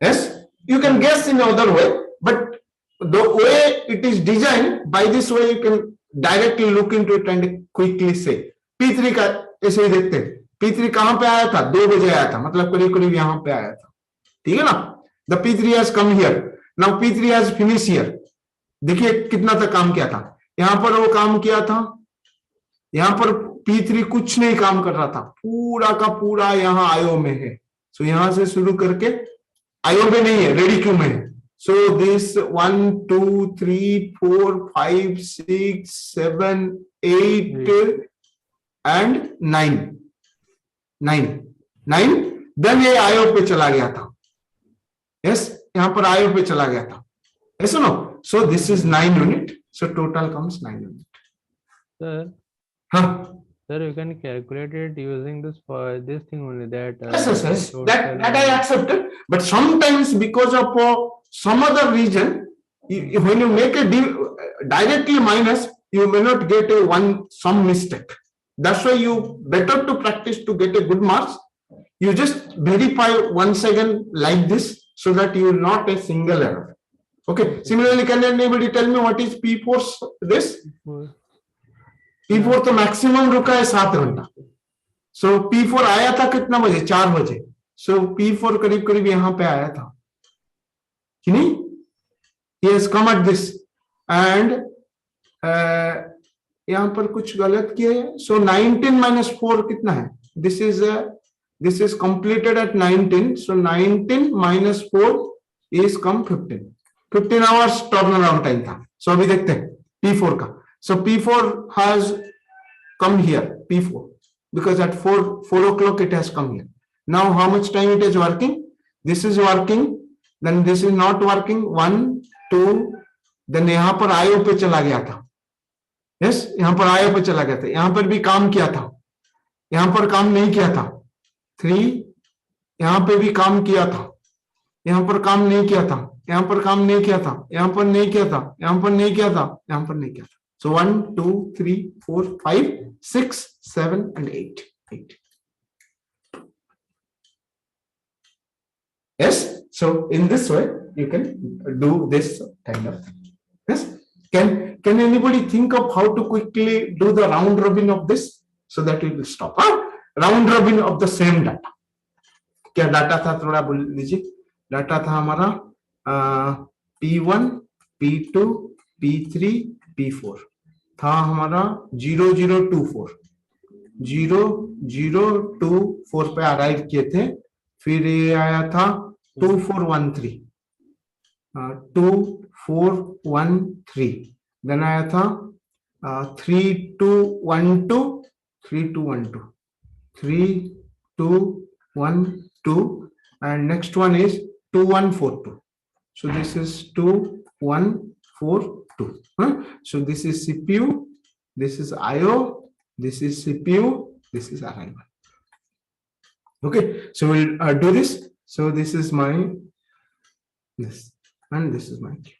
Yes, you can guess in other way, but the way it is designed, by this way you can directly look into it and quickly say. P3 का ऐसे ही देखते हैं, P3 कहां पे आया था? 2 बजे आया था, मतलब करीब करीब यहां पे आया था, ठीक है ना? The P3 has come here. Now P3 has finished here. देखिए कितना तक काम किया था, यहां पर वो काम किया था, यहां पर P3 कुछ नहीं काम कर रहा था, पूरा का पूरा यहां आयो में है. सो यहां से शुरू करके आयो में नहीं है, रेडी क्यू में है. So this 1, 2, 3, 4, 5, 6, 7, 8 and 9. 9. Then ये आयो पे चला गया था. Yes, यहाँ पर आयो पे चला गया था. Yes or no? So this is 9 unit. So total comes 9 unit. Sir, Huh? sir, you can calculate it using this for this thing only. That Yes. total That I accepted. But sometimes because of some other reason, when you make a directly minus, you may not get some mistake. That's why you better to practice to get a good marks. You just verify once again like this, so that you will not a single error. Okay. Similarly, can anybody tell me what is P4? This P4 तो maximum रुका है 7 घंटा. सो P4 आया था कितना बजे? 4 बजे. सो P4 करीब करीब यहां पे आया था कि नहीं? He has come at this and यहां पर कुछ गलत किया है. सो 19 minus 4 कितना है? This is completed at 19. So 19 minus 4 is come 15. 15 hours turnaround time था. So अभी देखते हैं P4 का. So P4 has come here, P4, because at 4 o'clock it has come here. Now how much time it is working? This is working, then this is not working. 1, 2, then यहाँ पर आयो पे चला गया था. Yes, यहाँ पर आयो पे चला गया था. यहाँ पर भी काम किया था, यहाँ पर काम नहीं किया था. 3, यहाँ पे भी काम किया था, यहाँ पर काम नहीं किया था, यहाँ पर काम नहीं किया था, यहाँ पर नहीं किया था, यहाँ पर नहीं किया था, यहाँ पर नहीं किया था. So 1, 2, 3, 4, 5, 6, 7 and 8. Yes. So in this way you can do this kind of thing. Yes. Can anybody think of how to quickly do the round robin of this, so that we will stop? Round robin of the same data. क्या data था थोड़ा बोल दीजिए. Data था हमारा P1, P2, P3, P4 था हमारा 0024 पे अराइव किए थे. फिर ये आया था 2413 देन आया था 3212 and next one is 2142. So this is 2142. So this is CPU, this is IO, this is CPU, this is arrival. Okay, so we'll do this. So this is my this and this is my queue.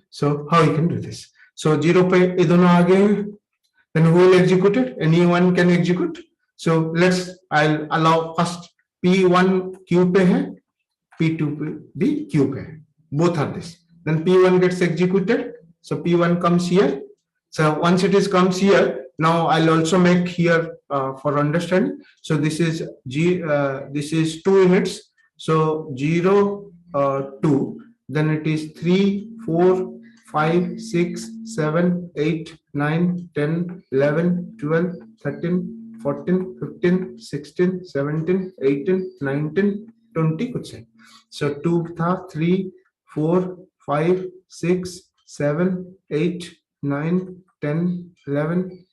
So how you can do this? So 0 पे ये दोनों आ गए हैं. Then who will execute it? Anyone can execute. So I'll allow first P1 queue पे है, P2 भी queue पे है. Both are this. Then P1 gets executed. So P1 comes here. So once it is comes here, now I'll also make here for understanding. So this is this is 2 units. So 0, 2. Then it is 3, 4, 5, 6, 7, 8, 9, 10, 11, 12, 13, 14, 15, 16, 17, 18, 19, 20 कुछ है. So 2 था, 3, 4, 5, 6, 7, 8, 9, 10, 11,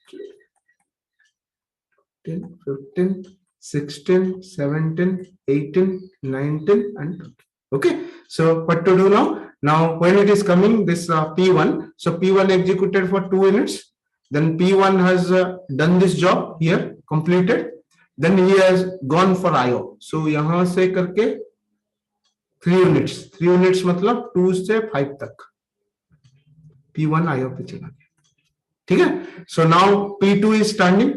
15, 16, 17, 18, 19 and 20. Okay, so what to do now? Now when it is coming this P1, so P1 executed for 2 units. Then P1 has done this job here, completed. Then he has gone for IO. So यहाँ से करके 3 units मतलब 2 से 5 तक P1 IO पे चला गया, ठीक है। So now P2 is standing.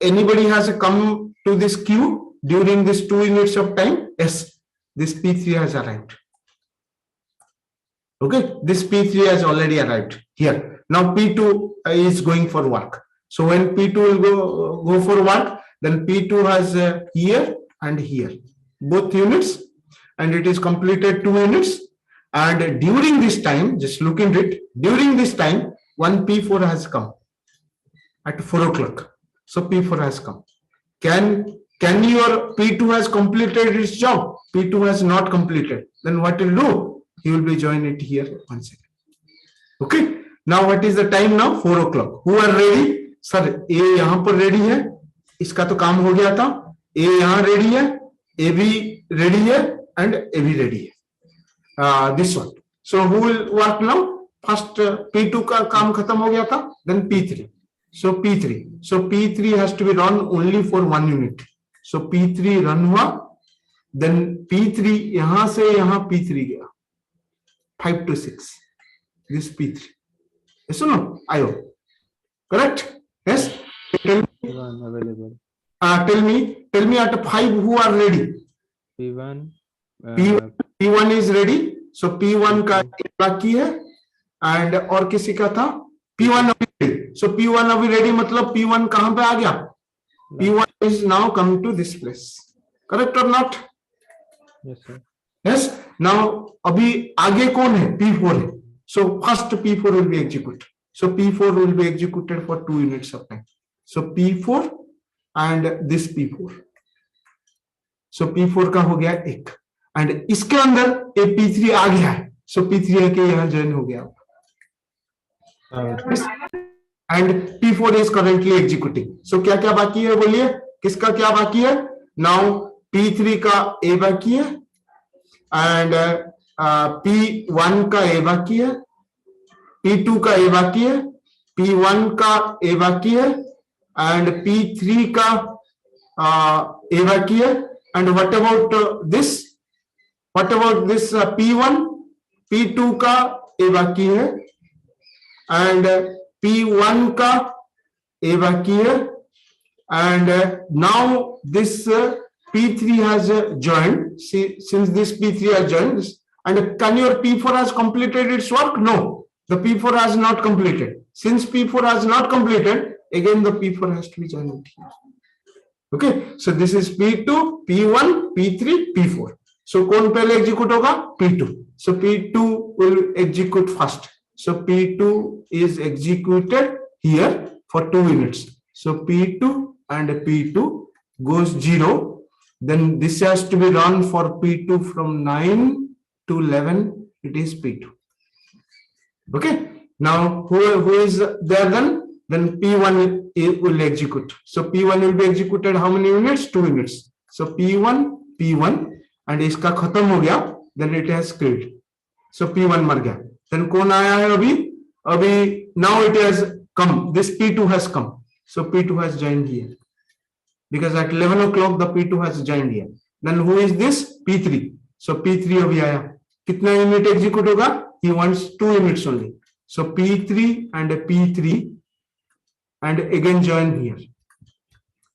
Anybody has come to this queue during this 2 units of time? Yes, this P3 has arrived. Okay, this P3 has already arrived here. Now P2 is going for work. So when P2 will go for work, then P2 has here and here both units, and it is completed 2 units. And during this time, just look at it, during this time one P4 has come at 4 o'clock. So P4 has come. Can your P2 has completed its job? P2 has not completed. Then what will do? He will be join it here once again. Okay. Now what is the time now? 4 o'clock. Who are ready? Sir, A यहाँ पर ready है, इसका तो काम हो गया था. A यहाँ ready है, A भी ready है, and A भी ready है. This one. So who will work now? First P2 का काम खत्म हो गया था. Then P3. So P3. So P3 has to be run only for 1 unit. So P3 run हुआ. Then P3 यहां से यहां P3 गया. 5 to 6. This P3. Yes or no? IO. Correct? Yes. Tell me. P1 available. Tell me at 5 who are ready. P1. P1 is ready. So P1 का बाकी है, and और किसी का था P1 अभी ready. So P1 अभी ready मतलब P1 कहां पे आ गया? P1 is now come to this place. Correct or not? Yes, sir. Yes. Now अभी आगे कौन है? P4 है. So first P4 will be executed. So P4 will be executed for 2 units of time. So P4 and this P4. So P4 का हो गया 1, and इसके अंदर एक P3 आ गया है. So P3 के यहाँ ज्वाइन हो गया. And P4 is currently executing. So क्या क्या बाकी है बोलिए, किसका क्या बाकी है? Now P3 का A बाकी है, and P1 का A बाकी है, P2 का A बाकी है, P1 का A बाकी है, and P3 का A बाकी है. And what about this? What about this P1? P2 का A बाकी है, and P1 का A बाकी है, and now this P3 has joined. See, since this P3 has joined, and can your P4 has completed its work? No, the P4 has not completed. Since P4 has not completed, again the P4 has to be joined here. Okay, so this is P2, P1, P3, P4. So कौन पहले execute होगा? P2. So P2 will execute first. So P2 is executed here for 2 units. So P2 and P2 goes 0. Then this has to be run for P2 from 9 to 11. It is P2. Okay. Now who is there then? Then P1 will execute. So P1 will be executed how many units? 2 units. So P1 and इसका खत्म हो गया. Then it has killed. So P1 मर गया. Then कौन आया है अभी? Now it has come. This P2 has come. So P2 has joined here. Because at 11 o'clock the P2 has joined here. Then who is this? P3. So P3 अभी आया. कितना unit execute होगा? He wants 2 units only. So P3 and P3 and again join here.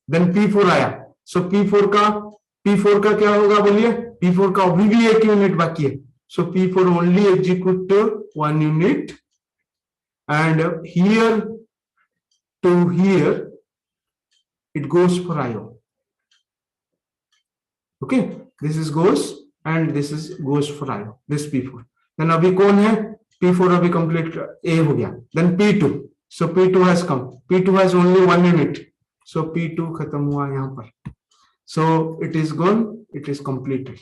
Then P4 आया. So P4 का क्या होगा बोलिए? P4 का अभी भी 1 यूनिट बाकी है. So P4 only execute 1 unit, and here to here it goes for IO. Okay, this is goes and this is goes for IO. This P4. Then अभी कौन है? P4 अभी complete A हो गया. Then P2. So P2 has come. P2 has only 1 unit. So P2 खत्म हुआ यहाँ पर. So it is gone. It is completed.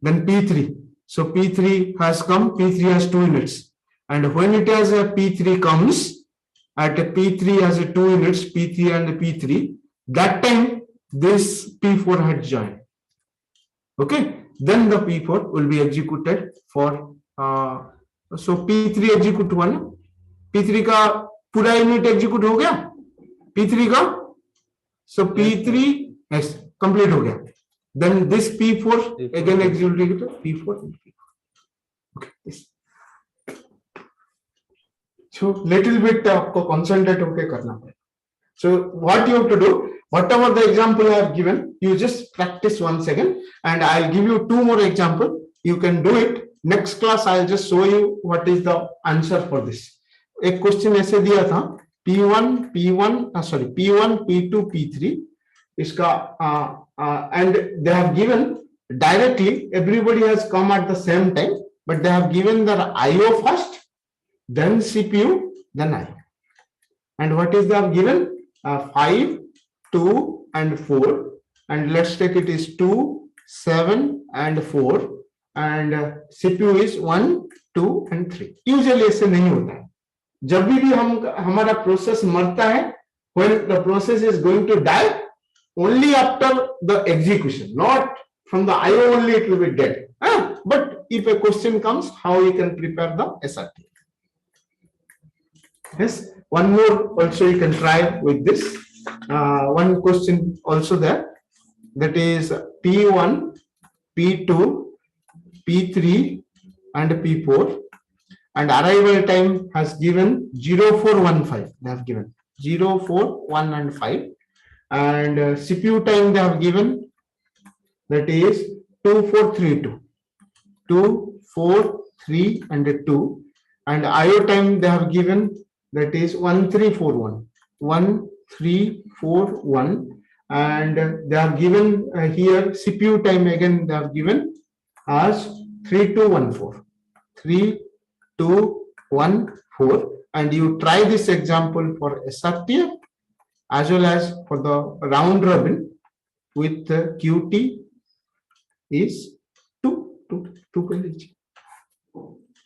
Then P3. So P3 has come. P3 has 2 units. And when it has a P3 comes, at a P3 has a 2 units, P3 and P3. That time this P4 had joined. Okay. Then the P4 will be executed for. So P3 execute 1. P3 का पूरा unit execute हो गया P3 का. So P3 yes complete हो गया. Then this P4 P4 again is- executed P4 and P4. Okay. This. So little bit आपको concentrate होके करना पड़ेगा. So what you have to do, whatever the example I have given, you just practice once again, and I'll give you two more example. You can do it. Next class I'll just show you what is the answer for this. एक question ऐसे दिया था P1, P2, P3. इसका and they have given directly. Everybody has come at the same time, but they have given the IO first, then CPU, then IO. And what is they have given? 5, 2, and 4. And let's take it is 2, 7, and 4. And CPU is 1, 2, and 3. Usually ऐसे नहीं होता है. जब भी हमारा process मरता है, when the process is going to die, only after the execution, not from the IO only it will be dead. But if a question comes, how you can prepare the SRT? Yes, one more also you can try with this. One question also there, that is P1, P2, P3, and P4, and arrival time has given 0415. They have given 0, 4, 1, and 5, and CPU time they have given, that is 2, 4, 3, 2, 2, 4, 3, and 2, and IO time they have given, that is 1, 3, 4, 1, 1, 3, 4, 1, and they have given here CPU time again they have given as 3, 2, 1, 4, 3, 2, 1, 4, and you try this example for SRTF as well as for the round robin with QT is 2.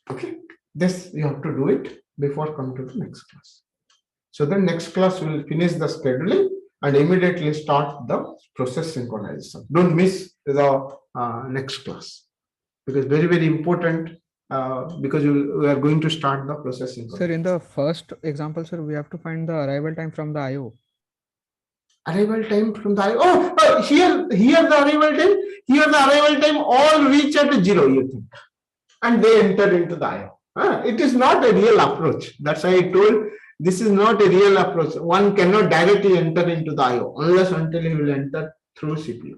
Okay, this you have to do it before coming to the next class. So the next class we will finish the scheduling and immediately start the process synchronization. Don't miss the next class, because very important, because we are going to start the process synchronization. Sir, in the first example, sir, we have to find the arrival time from the IO. Arrival time from the IO. Oh, here the arrival time all reach at 0, you think, and they enter into the IO. It is not a real approach. That's why I told this is not a real approach. One cannot directly enter into the IO unless until he will enter through CPU.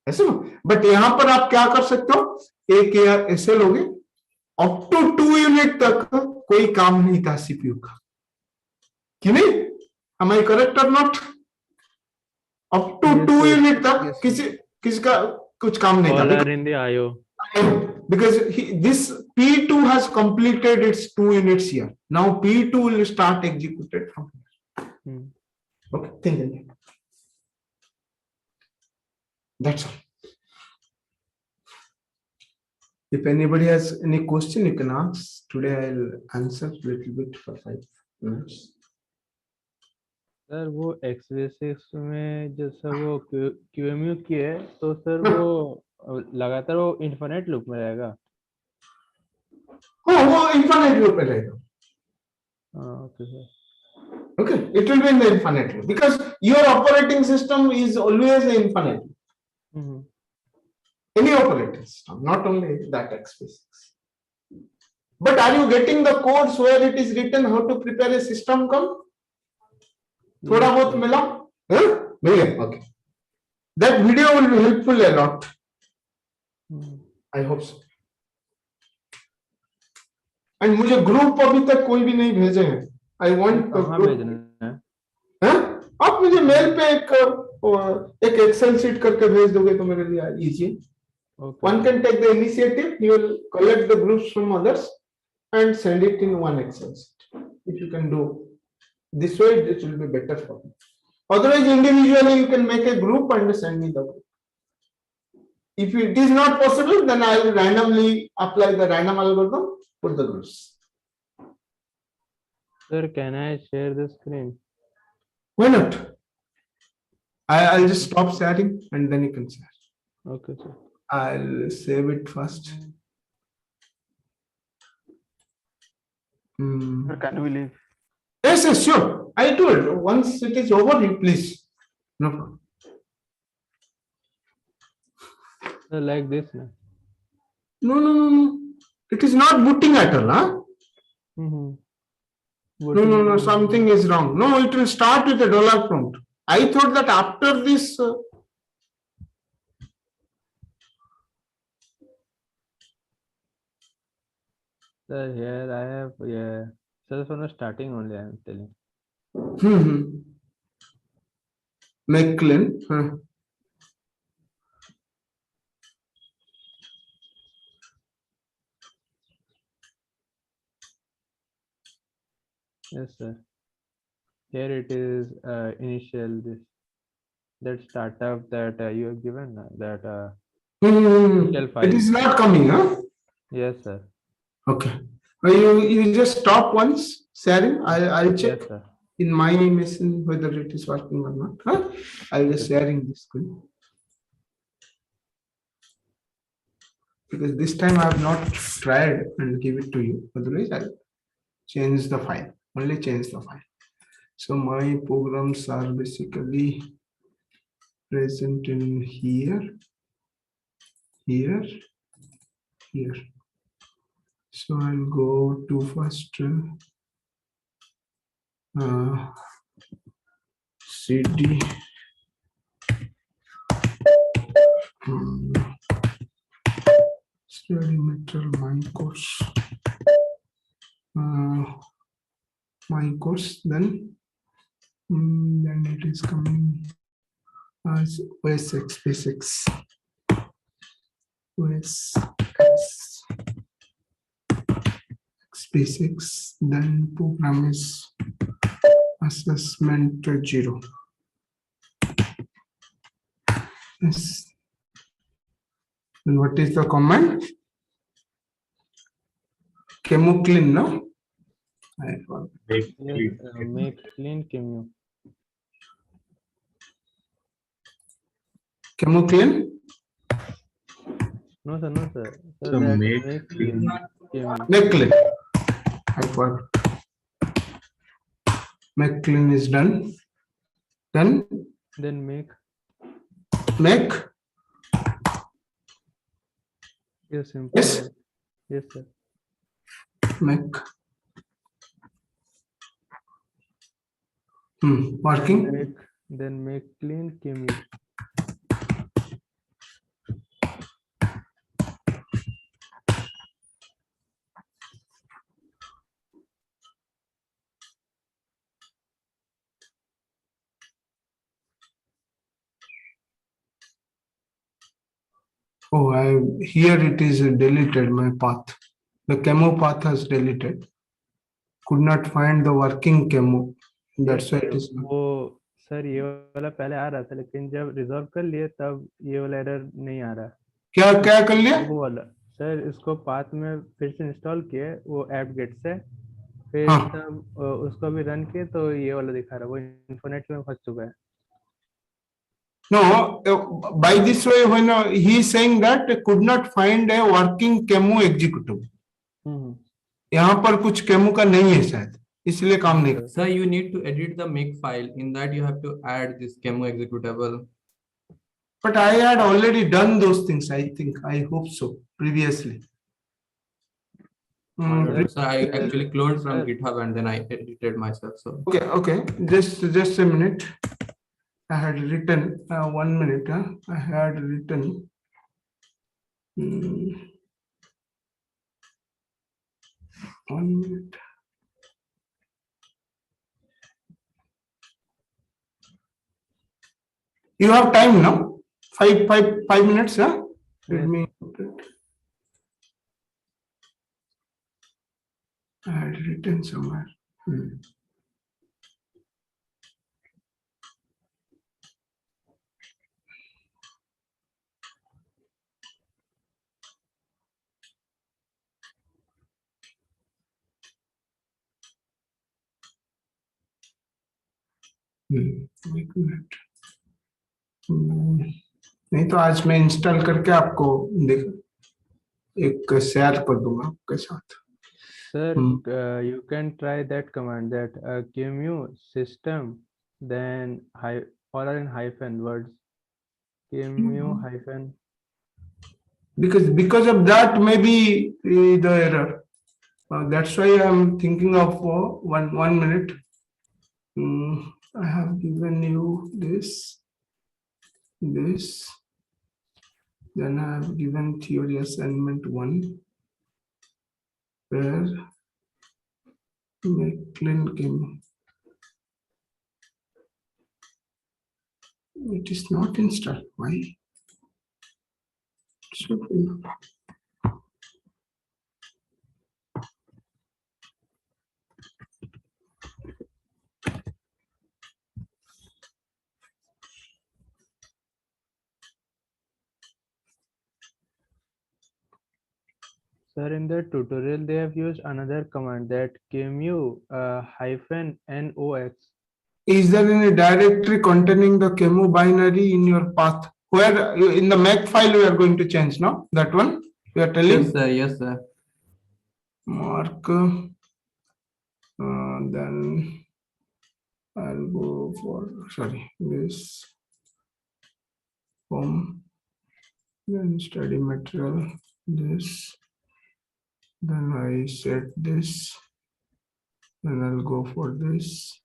ऐसे ना, but यहाँ पर आप क्या कर सकते हो, एक ऐसे लोगे अप टू 2 यूनिट तक कोई काम नहीं था सीपीयू का, कि नहीं? Am I correct or not? Up to 2 unit तक किसी का कुछ काम नहीं था. All are in the IO. Because this P2 has completed its 2 units here. Now P2 will start executed from here. Okay, think. That's all. If anybody has any question, you can ask. Today I'll answer a little bit for 5 minutes. Sir वो x86 में जैसा वो QEMU की है, तो sir वो लगातार वो इन्फिनिट लूप में रहेगा. वो इन्फिनिट लूप में रहेगा. Okay sir. Okay, it will be in the infinite loop because your operating system is always an infinite loop. Any operating system, not only that x86. But are you getting the codes where it is written how to prepare a system come? थोड़ा बहुत मिला? मिल गया? Okay. That video will be helpful a lot. I hope so. And मुझे group अभी तक कोई भी नहीं भेजे हैं. I want to भेजना है. आप मुझे मेल पे एक एक्सेल शीट करके भेज दोगे तो मेरे लिए easy. One can take the initiative. You will collect the groups from others and send it in one Excel sheet. If you can do this way, it will be better for me. Otherwise, individually you can make a group and send me the group. If it is not possible, then I will randomly apply the random algorithm, put the groups. Sir, can I share the screen? Why not? I'll just stop sharing and then you can share. Okay, sir. I'll save it first. Sir, can we leave? Yes, sure. I told once it is over, you please. No problem. So like this, na? No, no, no, no. It is not booting at all, huh? Mm-hmm. No, no, no, something is wrong. No, it will start with a dollar prompt. I thought that after this, Sir, here I have, yeah. Sir, from the starting only I am telling. McLean. Yes, sir. Here it is initial this that startup that you have given that initial It file. is not coming, huh? Yes, sir. Okay. You just stop once sharing. I'll check Yes, sir. in my machine whether it is working or not. Huh? I'll just Okay. sharing this screen because this time I have not tried and give it to you. Otherwise, I'll change the file. Only change the file. So my programs are basically present in here, here, here. So I'll go to first cd study material my course then it is coming as OS basics OS basics, then program is assessment 0. Yes. And what is the command? Chemoclean, no? Yes, make clean QEMU. Chemoclean? No, sir, no, sir. Sir, So that make make clean QEMU. McLean. I forgot. McLean is done. Then Then make. make. Yes, simple. Yes. Yes, sir. Make. Working. Then make clean QEMU. Oh, here it is deleted my path. The chemo path has deleted. Could not find the working chemo. That's why it is. वो sir ये वाला पहले आ रहा था लेकिन जब resolve कर लिए तब ये वाला एरर नहीं आ रहा क्या क्या कर लिया? वो वाला सर इसको पाथ में फिर से इंस्टॉल किए वो ऐप गेट से फिर हाँ. तब उसको भी रन किए तो ये वाला दिखा रहा है वो इन्फोनेट में फंस चुका है No, by this way, when he is saying that could not find a working chemo executable. यहाँ पर कुछ chemo का नहीं है शायद, इसलिए काम नहीं. Sir, you need to edit the make file. In that, you have to add this chemo executable. But I had already done those things. I think. I hope so. Previously. So I actually cloned from GitHub and then I edited myself. So Okay, okay. Just a minute. I had written 1 minute. I had written. Hmm, 1 minute. You have time now? 5 minutes, huh? Let me. I had written somewhere. एक minute. नहीं तो आज मैं install करके आपको देख एक share कर दूंगा आपके साथ. Sir, you can try that command that QEMU system then all are in hyphen words QEMU hyphen because of that maybe the error. That's why I'm thinking of one minute. I have given you this, then I have given theory assignment 1, where McLean came. It is not installed. Why? Should be. Sir, in the tutorial, they have used another command that QEMU -NOX. Is there any directory containing the QEMU binary in your path? Where in the Mac file we are going to change now? That one we are telling? Yes, sir. Yes, sir. Mark. Then I'll go for, sorry, this home, then study material, this, then I set this, then I'll go for this,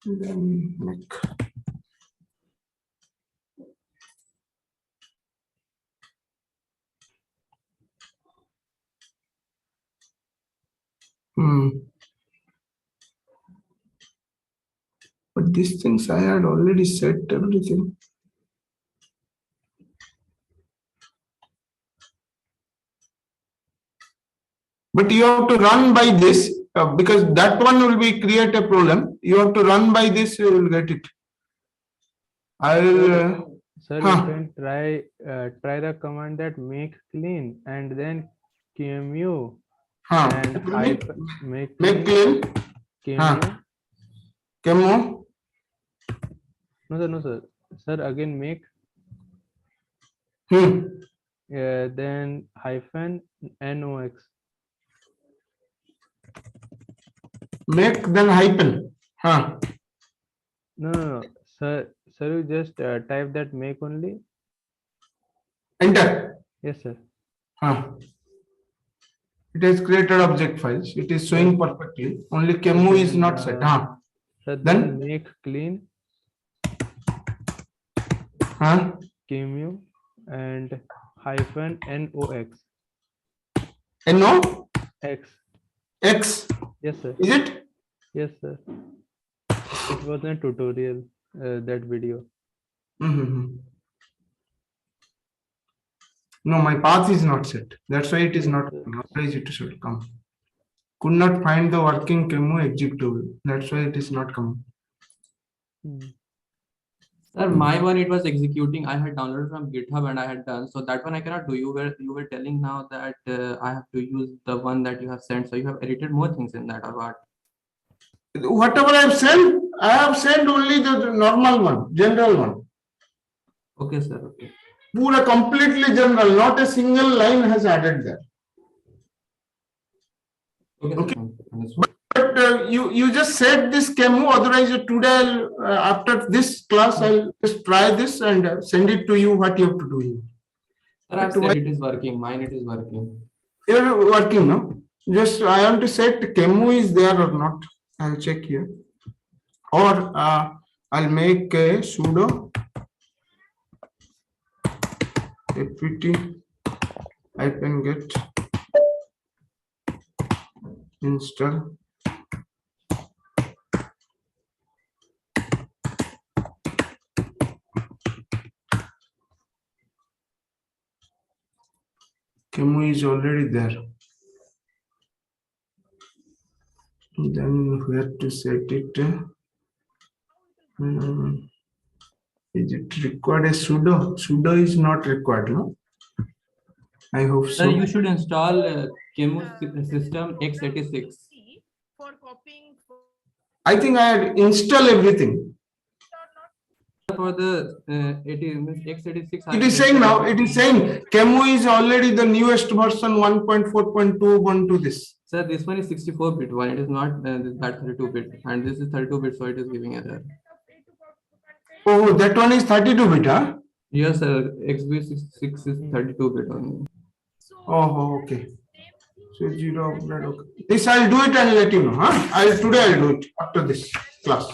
then make. But these things I had already set everything. But you have to run by this because that one will be create a problem. You have to run by this, you will get it. I will. Sir, Huh. you can try the command that make clean and then QEMU and make Make clean clean. QEMU. Chemo. No, sir. Sir, again make then -NOX. Make then hyphen. No. Sir, you just type that make only. Enter. Yes, sir. It has created object files. It is showing perfectly. Only QEMU is not set. Sir, Then make clean QEMU and -NOX. NOX. X. Yes, sir. Is it? Yes, sir. It was a tutorial, that video. No, my path is not set. That's why it is not. Otherwise, it should come. Could not find the working QEMU executable. That's why it is not coming. Sir, my one, it was executing. I had downloaded from GitHub and I had done. So that one I cannot do. You were telling now that I have to use the one that you have sent. So you have edited more things in that or what? Whatever I have sent only the normal one, general one. Okay, sir. Okay. Pura completely general, not a single line has added there. Okay. But you just said this QEMU, otherwise today after this class I'll just try this and send it to you what you have to do. Sir, I've said it is working. Mine it is working. You're working, no? Just I want to set QEMU is there or not. I'll check here. Or I'll make a sudo apt-get install QEMU is already there. Then where to set it? Is it required a sudo? Sudo is not required, no? I hope so. Sir, you should install QEMU system x86. I think I had installed everything. For the x86, It is saying now, it is saying QEMU is already the newest version 1.4.2 Ubuntu this. Sir, this one is 64-bit one. It is not that 32-bit, and this is 32-bit, so it is giving error. Oh, that one is 32-bit, huh? Yes, sir. XB66 is 32-bit only. Oh, okay. So 0 upgrade. Okay. This I'll do it and let you know. Huh? Today I'll do it after this class.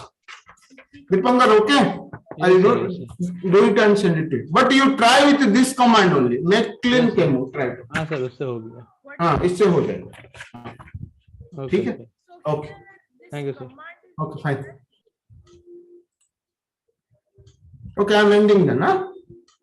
Dipankar, okay? I'll Yes, sir. do it and send it to you. But you try with this command only. Make clean Yes, sir. chemo. Try to. हाँ sir उससे हो गया. हाँ इससे हो जाएगा. Okay, ठीक है? sir. Okay. Thank you, sir. Okay, fine. Okay, I'm ending then. Huh?